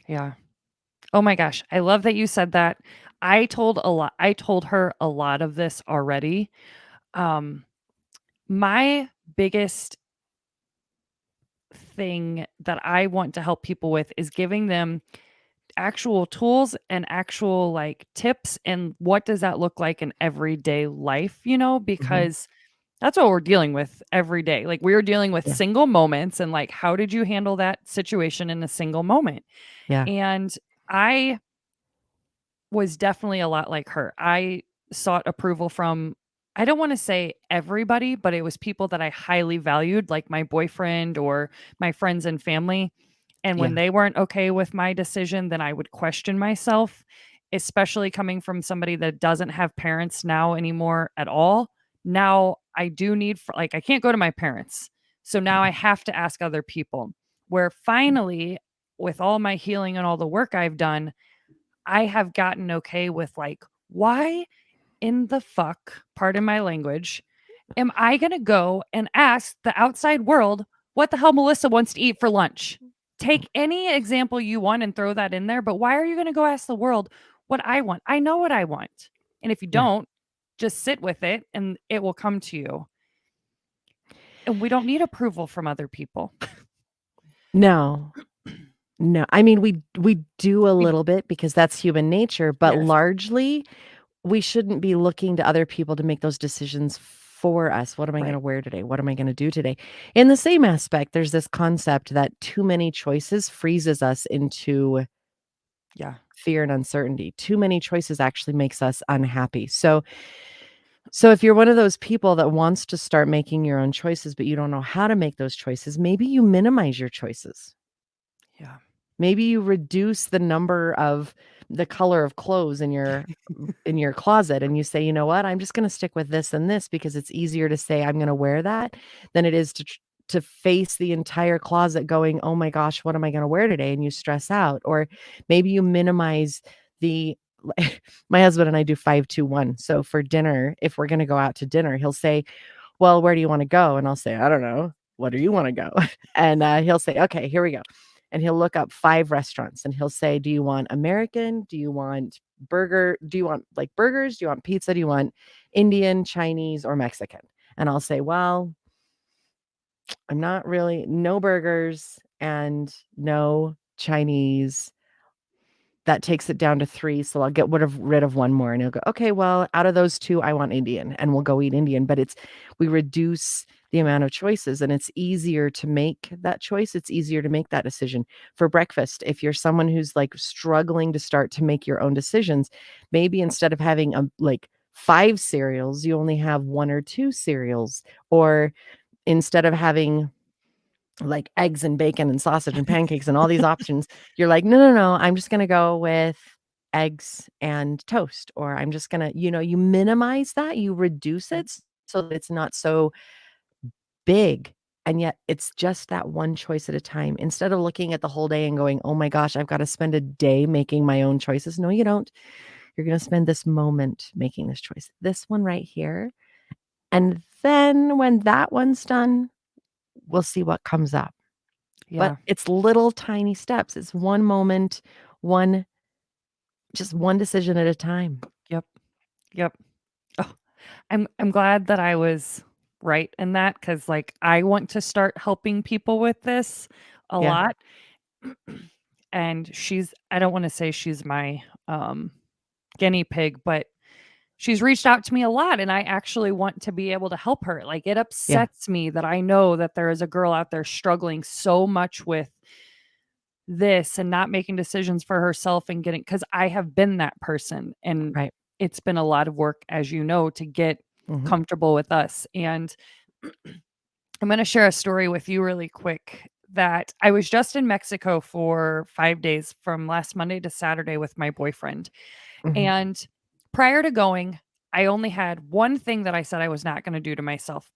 yeah. Oh my gosh, I love that you said that. I told her a lot of this already. Um, my biggest thing that I want to help people with is giving them actual tools and actual like tips and what does that look like in everyday life, Mhm. because that's what we're dealing with every day. Like we're dealing with Yeah. single moments and like how did you handle that situation in a single moment? Yeah. And I was definitely a lot like her. I sought approval from, I don't want to say everybody, but it was people that I highly valued, like my boyfriend or my friends and family. And Yeah. when they weren't okay with my decision, then I would question myself, especially coming from somebody that doesn't have parents now anymore at all. now I do need like I can't go to my parents. So now I have to ask other people. Where finally, with all my healing and all the work I've done, I have gotten okay with like, why in the fuck, pardon my language, am I going to go and ask the outside world what the hell Melissa wants to eat for lunch? Take any example you want and throw that in there, but why are you going to go ask the world what I want? I know what I want. And if you Yeah. don't, just sit with it and it will come to you. And we don't need approval from other people. No. No. I mean, we do a We, little bit because that's human nature, but yes, largely we shouldn't be looking to other people to make those decisions for us. What am I going right. to wear today? What am I going to do today? In the same aspect, there's this concept that too many choices freezes us into Yeah. fear and uncertainty. Too many choices actually makes us unhappy. So if you're one of those people that wants to start making your own choices but you don't know how to make those choices, maybe you minimize your choices. Yeah. Maybe you reduce the number of the color of clothes in your closet and you say, "You know what? I'm just gonna stick with this and this because it's easier to say I'm gonna wear that than it is to face the entire closet going, "Oh my gosh, what am I gonna wear today?" And you stress out. Or maybe you minimize the my husband and I do 5-2-1. So for dinner, if we're gonna go out to dinner, he'll say, "Well, where do you wanna go?" And I'll say, "I don't know. Where do you wanna go?" And, he'll say, "Okay, here we go." And he'll look up 5 restaurants and he'll say, "Do you want American? Do you want do you want, like, burgers? Do you want pizza? Do you want Indian, Chinese, or Mexican?" And I'll say, "Well, I'm not really no burgers and no Chinese." That takes it down to 3, so I'll get rid of 1 more, and he'll go, "Okay, well, out of those 2, I want Indian," and we'll go eat Indian, but we reduce the amount of choices, and it's easier to make that choice, it's easier to make that decision. For breakfast, if you're someone who's, like, struggling to start to make your own decisions, maybe instead of having, like, 5 cereals, you only have 1 or 2 cereals, or instead of having like eggs and bacon and sausage and pancakes and all these options, you're like, "No, no, no, I'm just gonna go with eggs and toast," or I'm just gonna you minimize that, you reduce Right. it so that it's not so big, and yet it's just that one choice at a time. Instead of looking at the whole day and going, "Oh my gosh, I've gotta spend a day making my own choices." No, you don't. You're gonna spend this moment making this choice. This one right here, and then when that one's done, we'll see what comes up. But Yeah. it's little tiny steps. It's one moment, one just one decision at a time. Yep. Yep. Oh, I'm glad that I was right in that because like I want to start helping people with this a Yeah, lot. And I don't want to say she's my guinea pig, but she's reached out to me a lot and I actually want to be able to help her. Like it yeah, upsets me that I know that there is a girl out there struggling so much with this and not making decisions for herself and getting because I have been that person and right. it's been a lot of work, as you know, to get Mhm, comfortable with us. And I'm going to share a story with you really quick that I was just in Mexico for 5 days from last Monday to Saturday with my boyfriend. mhm. And prior to going, I only had one thing that I said I was not going to do to myself,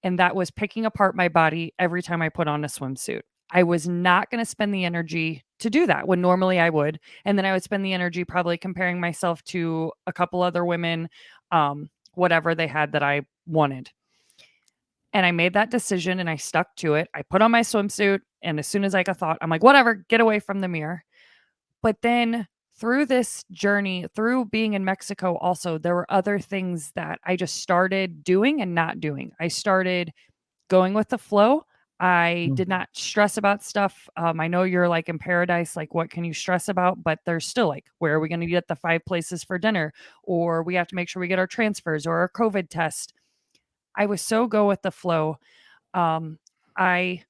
and that was picking apart my body every time I put on a swimsuit. I was not going to spend the energy to do that when normally I would. And then I would spend the energy probably comparing myself to a couple other women, whatever they had that I wanted. And I made that decision and I stuck to it. I put on my swimsuit. And as soon as I got thought, I'm like, whatever, get away from the mirror. But then through this journey, through being in Mexico, also, there were other things that I just started doing and not doing. I started going with the flow. I Mm. did not stress about stuff. I know you're like in paradise, like what can you stress about? But there's still like, where are we going to get the 5 places for dinner? Or we have to make sure we get our transfers or our COVID test. I was so go with the flow. I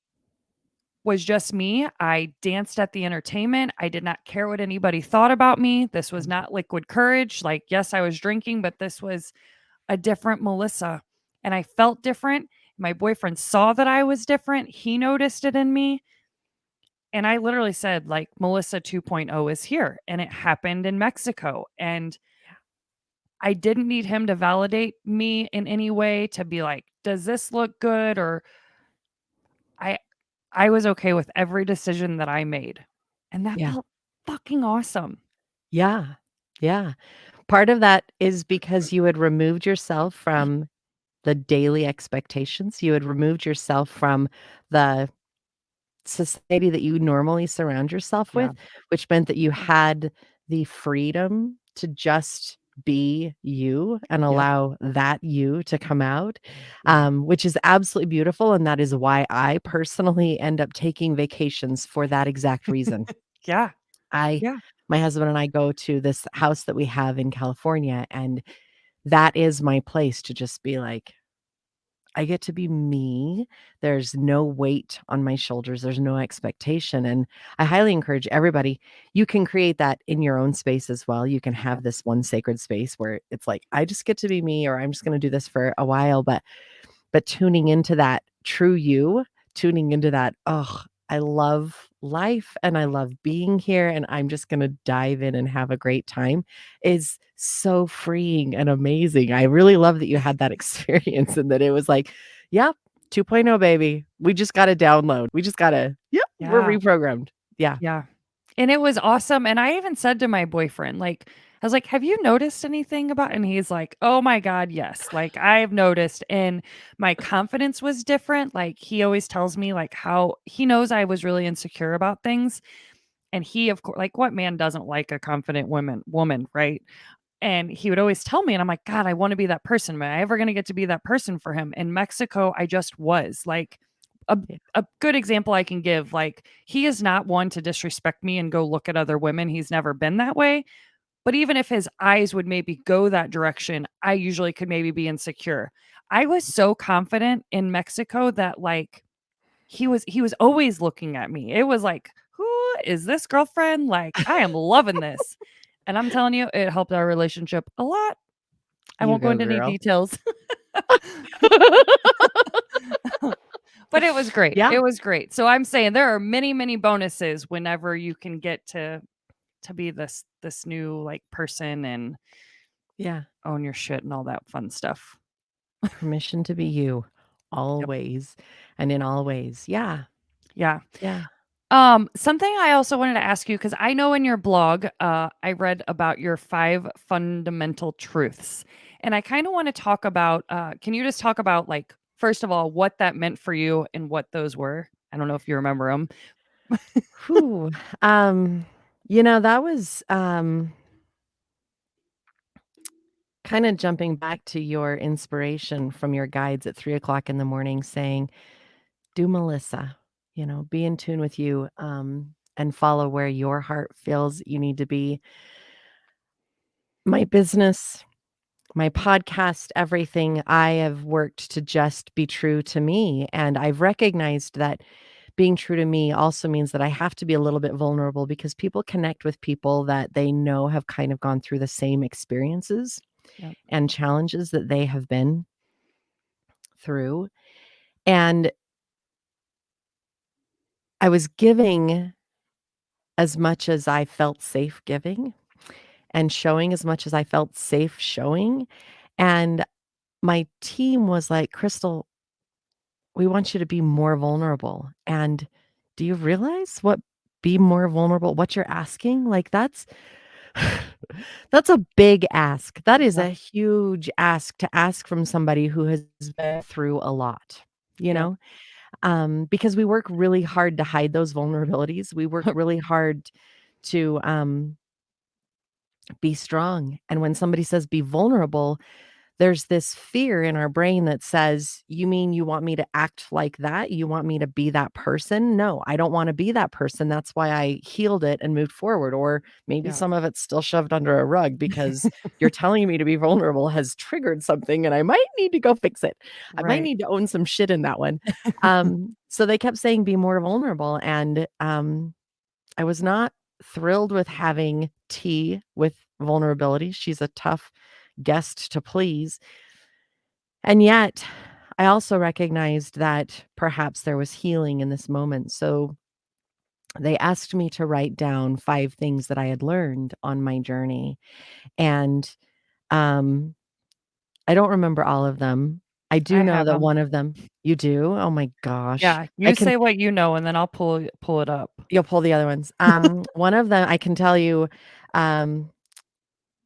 was just me. I danced at the entertainment. I did not care what anybody thought about me. This was not liquid courage. Like, yes, I was drinking, but this was a different Melissa. And I felt different. My boyfriend saw that I was different. He noticed it in me. And I literally said, like, Melissa 2.0 is here. And it happened in Mexico. And I didn't need him to validate me in any way to be like, does this look good? Or I I was okay with every decision that I made. And that Yeah. felt fucking awesome. Yeah. Yeah. Part of that is because you had removed yourself from the daily expectations. You had removed yourself from the society that you normally surround yourself Yeah. with, which meant that you had the freedom to just be you and Yep. allow that you to come out, Yeah. which is absolutely beautiful. And that is why I personally end up taking vacations for that exact reason. Yeah. I Yeah. My husband and I go to this house that we have in California, and that is my place to just be like, I get to be me. There's no weight on my shoulders. There's no expectation. And I highly encourage everybody, you can create that in your own space as well. You can Yep. have this one sacred space where it's like, I just get to be me, or I'm just going to do this for a while. But tuning into that true you, tuning into that, oh, I love life and I love being here and I'm just going to dive in and have a great time is so freeing and amazing. I really love that you had that experience and that it was like, yep, 2.0 baby. We just got to download. We just got to, yep, we're Yeah. reprogrammed. Yeah. Yeah. And it was awesome, and I even said to my boyfriend, like, I was like, "Have you noticed anything about," and he's like, "Oh my god, yes. Like, I've noticed." And my confidence was different. Like, he always tells me, like, how he knows I was really insecure about things, and he, of course, like, what man doesn't like a confident woman, right? And he would always tell me, and I'm like, "God, I wanna be that person. Am I ever gonna get to be that person for him?" In Mexico, I just was. Like, a Yeah. a good example I can give, like, he is not one to disrespect me and go look at other women. He's never been that way. But even if his eyes would maybe go that direction, I usually could maybe be insecure. I was so confident in Mexico that, like, he was always looking at me. It was like, "Who is this girlfriend? Like, I am loving this." And I'm telling you, it helped our relationship a lot. I You won't go go, into any girl. details. But it was great. Yeah. It was great. So I'm saying there are many, many bonuses whenever you can get to be this new, like, person and Yeah. own your shit and all that fun stuff. Permission to be you Yep. always and in all ways. Yeah. Yeah. Yeah. Something I also wanted to ask you, because I know in your blog, I read about your 5 fundamental truths, and I kinda wanna talk about, can you just talk about, like, first of all, what that meant for you and what those were? I don't know if you remember them. Whew. Um, that was kind of jumping back to your inspiration from your guides at 3 o'clock in the morning saying, do Melissa, be in tune with you, and follow where your heart feels you need to be. My business, my podcast, everything, I have worked to just be true to me. And I've recognized that being true to me also means that I have to be a little bit vulnerable because people connect with people that they know have kind of gone through the same experiences Yep. and challenges that they have been through. And I was giving as much as I felt safe giving and showing as much as I felt safe showing. And my team was like, Krystal, we want you to be more vulnerable. And do you realize what be more vulnerable, what you're asking? Like that's a big ask. That is Yeah. a huge ask to ask from somebody who has been through a lot, you Yep. know? Because we work really hard to hide those vulnerabilities. We work really hard to be strong. And when somebody says be vulnerable, there's this fear in our brain that says, you mean you want me to act like that? You want me to be that person? No, I don't want to be that person. That's why I healed it and moved forward. Or maybe Yeah. some of it's still shoved under a rug because you're telling me to be vulnerable has triggered something and I might need to go fix it. I might Right. need to own some shit in that one. So they kept saying, be more vulnerable. And I was not thrilled with having tea with vulnerability. She's a tough guest to please. And yet, I also recognized that perhaps there was healing in this moment. So they asked me to write down 5 things that I had learned on my journey. And Um, I don't remember all of them. I do I know have that them. one of them you do? Oh my gosh. Yeah, I you can say what you know, and then I'll pull it up. You'll pull the other ones. One of them I can tell you, um,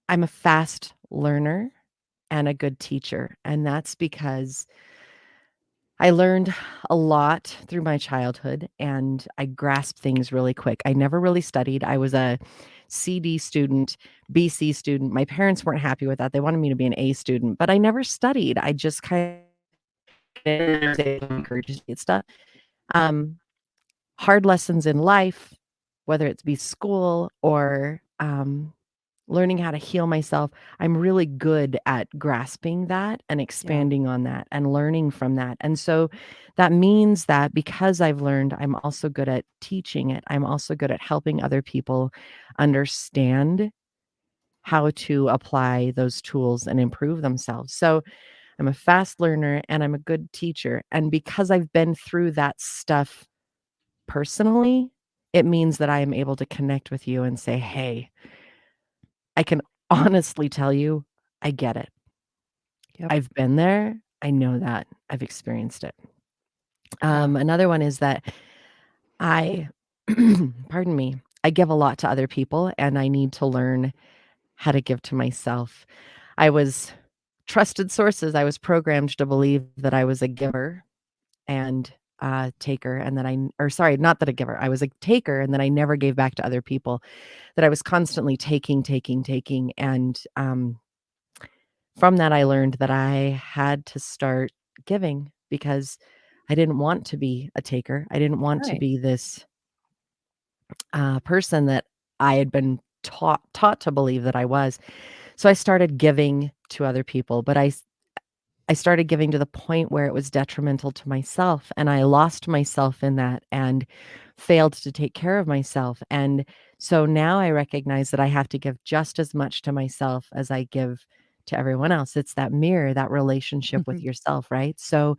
I'm a fast learner and a good teacher, and that's because I learned a lot through my childhood and I grasped things really quick. I never really studied. I was a CD student, BC student. My parents weren't happy with that. They wanted me to be an A student, but I never studied. I just kind of encouraged stuff. Um, Hard lessons in life, whether it's be school or learning how to heal myself, I'm really good at grasping that and Yeah. expanding on that and learning from that. And so that means that because I've learned, I'm also good at teaching it. I'm also good at helping other people understand how to apply those tools and improve themselves. So I'm a fast learner and I'm a good teacher. And because I've been through that stuff personally, it means that I am able to connect with you and say, "Hey, I can honestly tell you, I get it. Yep. I've been there. I know that. I've experienced it." Yeah. Another one is that I pardon me, I give a lot to other people, and I need to learn how to give to myself. I was trusted sources, I was programmed to believe that I was a giver and taker, and that or sorry, not that a giver, I was a taker, and that I never gave back to other people, that I was constantly taking, taking, taking, and from that, I learned that I had to start giving because I didn't want to be a taker. I didn't want to Right. be this person that I had been taught to believe that I was. So I started giving to other people, but I started giving to the point where it was detrimental to myself, and I lost myself in that and failed to take care of myself. And so now I recognize that I have to give just as much to myself as I give to everyone else. It's that mirror, that relationship with yourself, right? So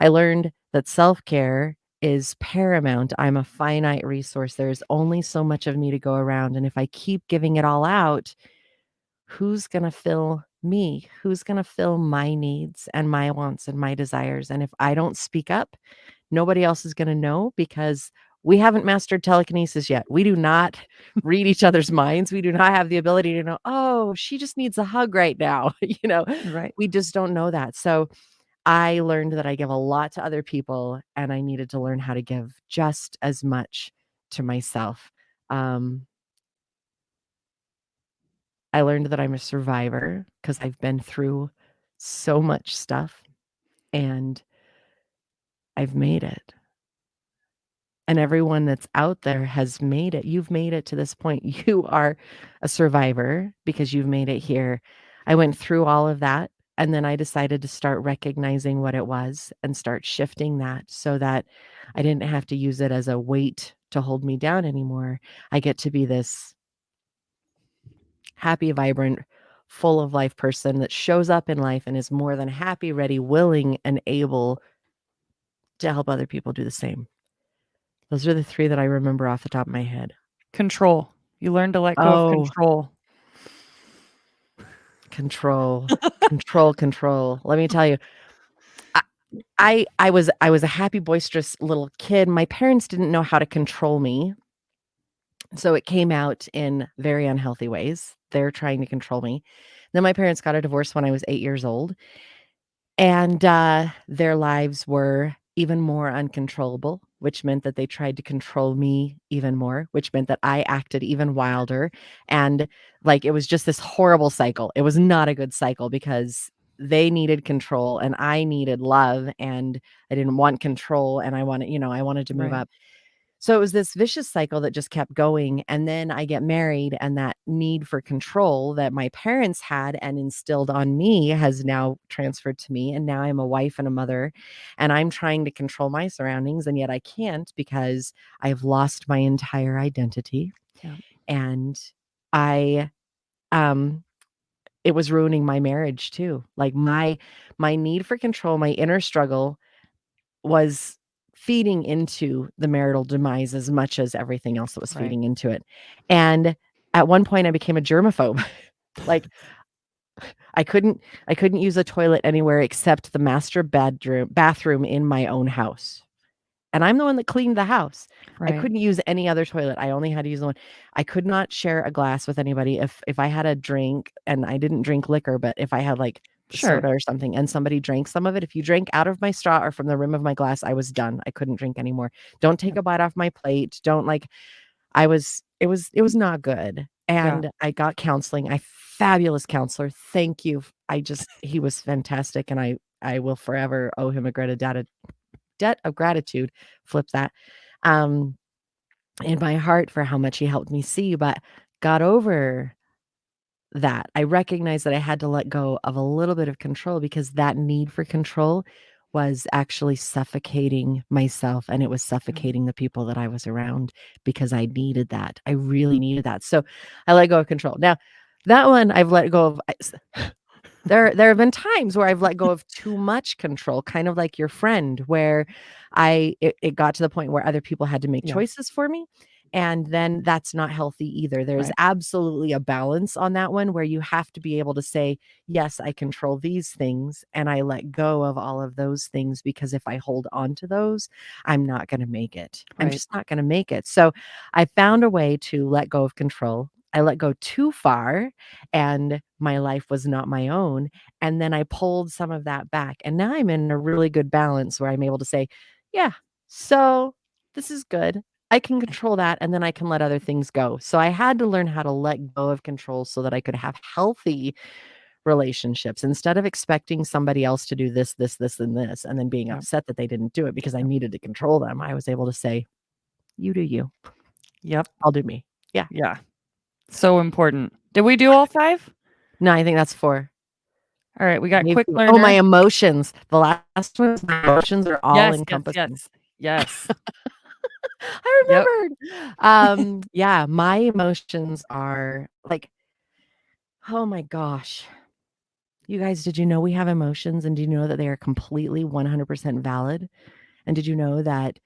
I learned that self-care is paramount. I'm a finite resource. There's only so much of me to go around, and if I keep giving it all out, who's going to fill me? Who's going to fill my needs and my wants and my desires? And if I don't speak up, nobody else is going to know because we haven't mastered telekinesis yet. We do not read each other's minds. We do not have the ability to know, oh, she just needs a hug right now. Right. We just don't know that. So I learned that I give a lot to other people and I needed to learn how to give just as much to myself. Um, I learned that I'm a survivor because I've been through so much stuff and I've made it. And everyone that's out there has made it. You've made it to this point. You are a survivor because you've made it here. I went through all of that and then I decided to start recognizing what it was and start shifting that so that I didn't have to use it as a weight to hold me down anymore. I get to be this happy, vibrant, full of life person that shows up in life and is more than happy, ready, willing, and able to help other people do the same. Those are the 3 that I remember off the top of my head. Control. You learn to let go of Oh, control. control, control, control. Let me tell you, I I was a happy, boisterous little kid. My parents didn't know how to control me, so it came out in very unhealthy ways. They're trying to control me. Then my parents got a divorce when I was 8 years old. And, their lives were even more uncontrollable, which meant that they tried to control me even more, which meant that I acted even wilder, and, like, it was just this horrible cycle. It was not a good cycle because they needed control and I needed love, and I didn't want control, and I wanted to move Right. up. So it was this vicious cycle that just kept going, and then I get married, and that need for control that my parents had and instilled on me has now transferred to me, and now I'm a wife and a mother, and I'm trying to control my surroundings, and yet I can't because I've lost my entire identity, Yeah. and I, um it was ruining my marriage too. Like, my need for control, my inner struggle was feeding into the marital demise as much as everything else that was Right. feeding into it. And at one point I became a germaphobe. Like I couldn't I couldn't use a toilet anywhere except the master bathroom in my own house. And I'm the one that cleaned the house. I Right. couldn't use any other toilet. I only had to use the one. I could not share a glass with anybody. If I had a drink, and I didn't drink liquor, but if I had like Sure. soda or something and somebody drank some of it, if you drank out of my straw or from the rim of my glass, I was done. I couldn't drink anymore. Don't take Yep. a bite off my plate. Don't like it was not good. Yeah. And I got counseling. A fabulous counselor. Thank you. He was fantastic, and I will forever owe him a debt of gratitude. Flip that. Um in my heart for how much he helped me see, but got over that. I recognized that I had to let go of a little bit of control because that need for control was actually suffocating myself, and it was Yeah. suffocating the people that I was around because I needed that. I really needed that. So I let go of control. Now, that one I've let go of. There have been times where I've let go of too much control, kind of like your friend, where it got to the point where other people had to make Yeah. choices for me, and then that's not healthy either. There's Right. absolutely a balance on that one where you have to be able to say, "Yes, I control these things, and I let go of all of those things because if I hold on to those, I'm not gonna make it. I'm Right. just not gonna make it." So, I found a way to let go of control. I let go too far, and my life was not my own, and then I pulled some of that back, and now I'm in a really good balance where I'm able to say, "Yeah, so this is good. I can control that, and then I can let other things go." So I had to learn how to let go of control so that I could have healthy relationships instead of expecting somebody else to do this, this, this, and this, and then being Yep. upset that they didn't do it because I Yep. needed to control them. I was able to say, "You do you. Yep. I'll do me." Yeah. Yeah. So important. Did we do all 5? No, I think that's 4. All right, we got Maybe quick oh, my learner. emotions. The last one is my emotions are all Yes, yes, encompassing. yes. Yes. I Yep. remembered. Yeah, my emotions are like, oh my gosh. You guys, did you know we have emotions, and do you know that they are completely 100% valid? And did you know that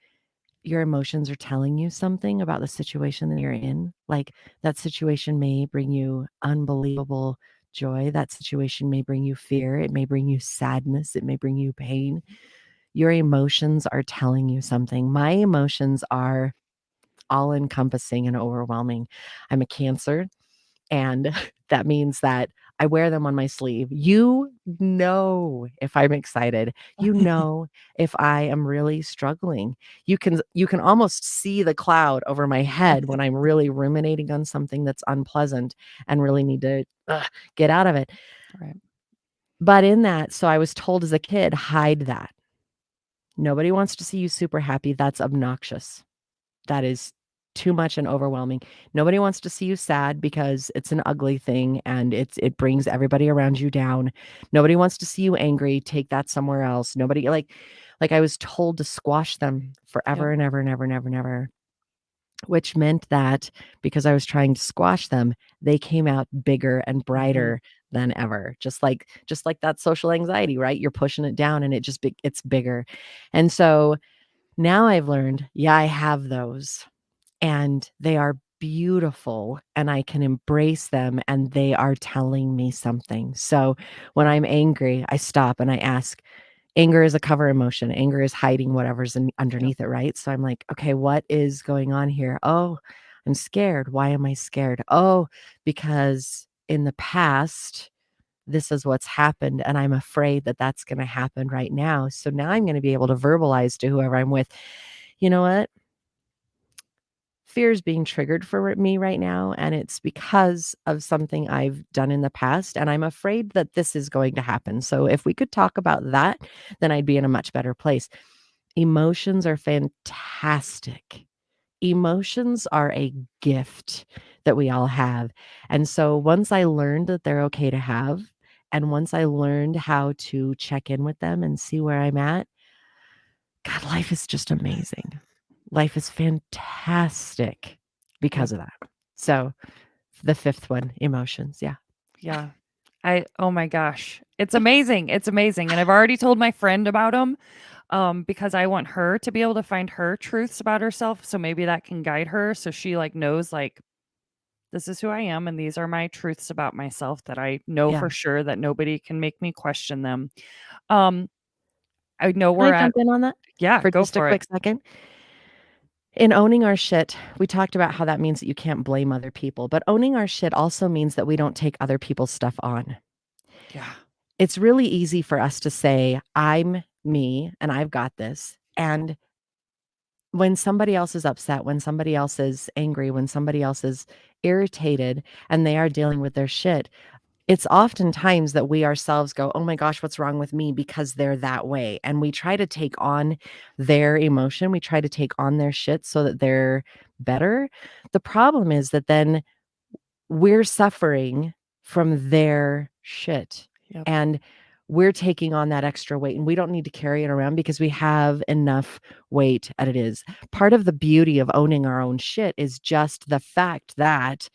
your emotions are telling you something about the situation that you're in? Like, that situation may bring you unbelievable joy. That situation may bring you fear. It may bring you sadness. It may bring you pain. Your emotions are telling you something. My emotions are all encompassing and overwhelming. I'm a Cancer, and that means that I wear them on my sleeve. You know if I'm excited. You know if I am really struggling. You can almost see the cloud over my head when I'm really ruminating on something that's unpleasant and really need to get out of it. Right. But in that, so I was told as a kid, hide that. Nobody wants to see you super happy. That's obnoxious. That is too much and overwhelming. Nobody wants to see you sad because it's an ugly thing and it brings everybody around you down. Nobody wants to see you angry. Take that somewhere else. Nobody like I was told to squash them Yep. forever and ever and ever and ever and ever, which meant that because I was trying to squash them, they came out bigger and Mhm. brighter than ever. Just like that social anxiety, right? You're pushing it down and it's bigger. And so now I've learned, yeah, I have those and they are beautiful and I can embrace them and they are telling me something. So when Yep. I'm angry, I stop and I ask. Anger is a cover emotion. Anger is hiding whatever's Yep. underneath it, right? So I'm like, okay, what is going on here? Oh, I'm scared. Why am I scared? Oh, because in the past, this is what's happened. And I'm afraid that that's going to happen right now. So now I'm going to be able to verbalize to whoever I'm with, you know what? Fear is being triggered for me right now, and it's because of something I've done in the past, and I'm afraid that this is going to happen. So if we could talk about that, then I'd be in a much better place. Emotions are fantastic. Emotions are a gift that we all have. And so once I learned that they're okay to have, and once I learned how to check in with them and see where I'm at, God, life is just amazing. Life is fantastic Yep. because of that. So, the 5th one, emotions, yeah. Yeah. Oh my gosh. It's amazing. It's amazing. And I've already told my friend about them because I want her to be able to find her truths about herself. So maybe that can guide her. So she like knows like This is who I am, and these are my truths about myself that I know Yeah. for sure that nobody can make me question them. Um, I know Can I we're at jump in on that yeah, for go just a for it. quick second? In owning our shit, we talked about how that means that you can't blame other people, but owning our shit also means that we don't take other people's stuff on. Yeah. It's really easy for us to say, "I'm me and I've got this." And when somebody else is upset, when somebody else is angry, when somebody else is irritated and they are dealing with their shit, it's oftentimes that we ourselves go, "Oh my gosh, what's wrong with me?" because they're that way. And we try to take on their emotion. We try to take on their shit so that they're better. The problem is that then we're suffering from their shit. Yep. And we're taking on that extra weight and we don't need to carry it around because we have enough weight as it is. Part of the beauty of owning our own shit is just the fact that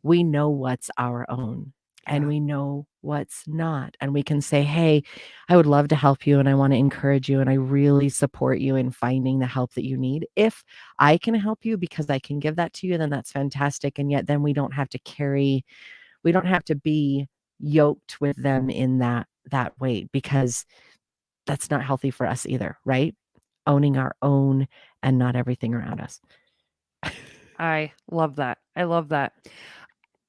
we know what's our own and Yeah. we know what's not. And we can say, "Hey, I would love to help you and I want to encourage you and I really support you in finding the help that you need. If I can help you because I can give that to you, then that's fantastic." And yet then we don't have to we don't have to be yoked with them in that weight because that's not healthy for us either, right? Owning our own and not everything around us. I love that. I love that.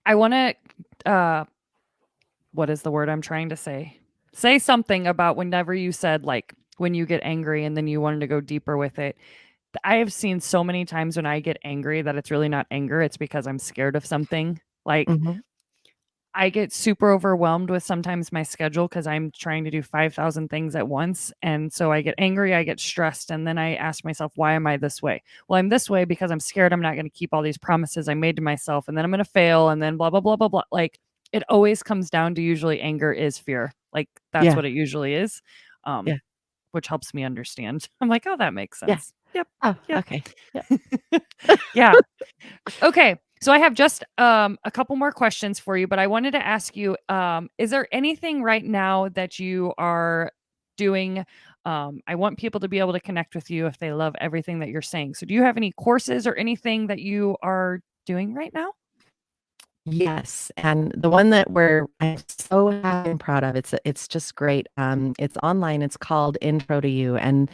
I want to what is the word I'm trying to say? Say something about whenever you said like when you get angry and then you wanted to go deeper with it. I have seen so many times when I get angry that it's really not anger, it's because I'm scared of something. Like Mhm. I get super overwhelmed with sometimes my schedule because I'm trying to do 5,000 things at once. And so I get angry, I get stressed, and then I ask myself, why am I this way? Well, I'm this way because I'm scared I'm not going to keep all these promises I made to myself, and then I'm going to fail, and then blah, blah, blah, blah, blah. Like it always comes down to usually anger is fear. Like that's Yeah. what it usually is, Yeah. which helps me understand. I'm like, oh, that makes Yeah. sense. Yep. Oh, Yep. okay. Yeah. Yeah. Okay. So I have just a couple more questions for you, but I wanted to ask you is there anything right now that you are doing? I want people to be able to connect with you if they love everything that you're saying. So do you have any courses or anything that you are doing right now? Yes, and the one that I'm so happy and proud of, it's just great. It's online, it's called Intro to You, and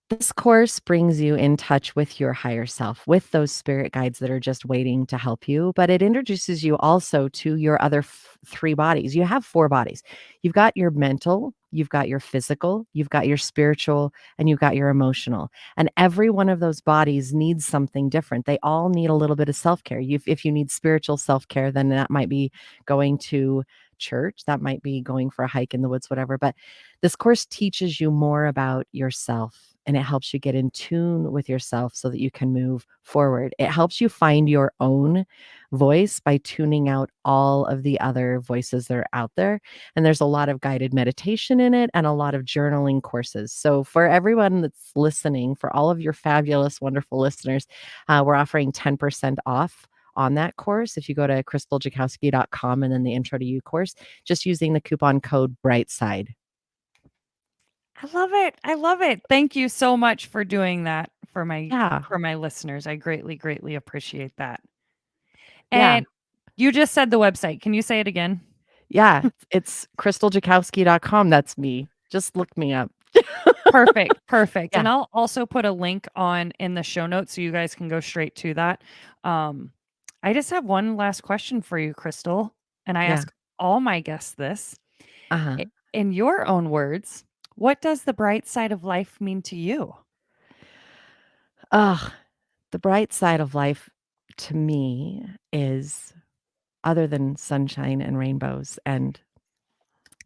this course brings you in touch with your higher self, with those spirit guides that are just waiting to help you. But it introduces you also to your other three bodies. You have four bodies. You've got your mental, you've got your physical, you've got your spiritual, and you've got your emotional. And every one of those bodies needs something different. They all need a little bit of self care. If you need spiritual self care, then that might be going to church, that might be going for a hike in the woods, whatever. But this course teaches you more about yourself and it helps you get in tune with yourself so that you can move forward. It helps you find your own voice by tuning out all of the other voices that are out there. And there's a lot of guided meditation in it and a lot of journaling courses. So, for everyone that's listening, for all of your fabulous, wonderful listeners, we're offering 10% off on that course. If you go to krystaljakosky.com and then the intro to you course, just using the coupon code BRIGHTSIDE. I love it. I love it. Thank you so much for doing that Yeah. for my listeners. I greatly greatly appreciate that. Yeah. And you just said the website. Can you say it again? Yeah. It's krystaljakosky.com. That's me. Just look me up. Perfect, perfect. Yeah. And I'll also put a link on in the show notes so you guys can go straight to that. Um, I just have one last question for you, Krystal, and I Yeah. ask all my guests this. Uh-huh. In your own words, what does the bright side of life mean to you? Ugh. The bright side of life to me is, other than sunshine and rainbows and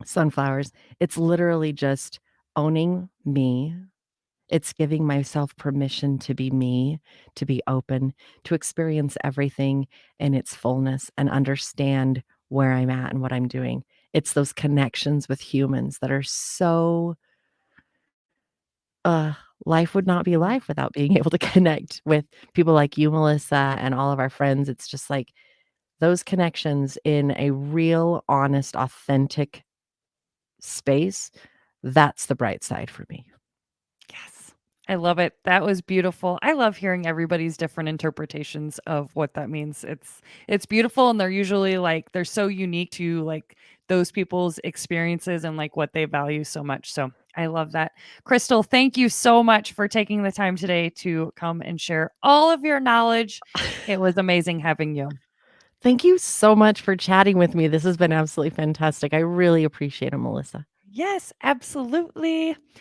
sunflowers, it's literally just owning me. It's giving myself permission to be me, to be open, to experience everything in its fullness and understand where I'm at and what I'm doing. It's those connections with humans that are so uh life would not be life without being able to connect with people like you, Melissa, and all of our friends. It's just like those connections in a real, honest, authentic space. That's the bright side for me. Yes. I love it. That was beautiful. I love hearing everybody's different interpretations of what that means. It's beautiful, and they're usually like they're so unique to like those people's experiences and like what they value so much. So I love that. Krystal, thank you so much for taking the time today to come and share all of your knowledge. It was amazing having you. Thank you so much for chatting with me. This has been absolutely fantastic. I really appreciate it, Melissa. Yes, absolutely.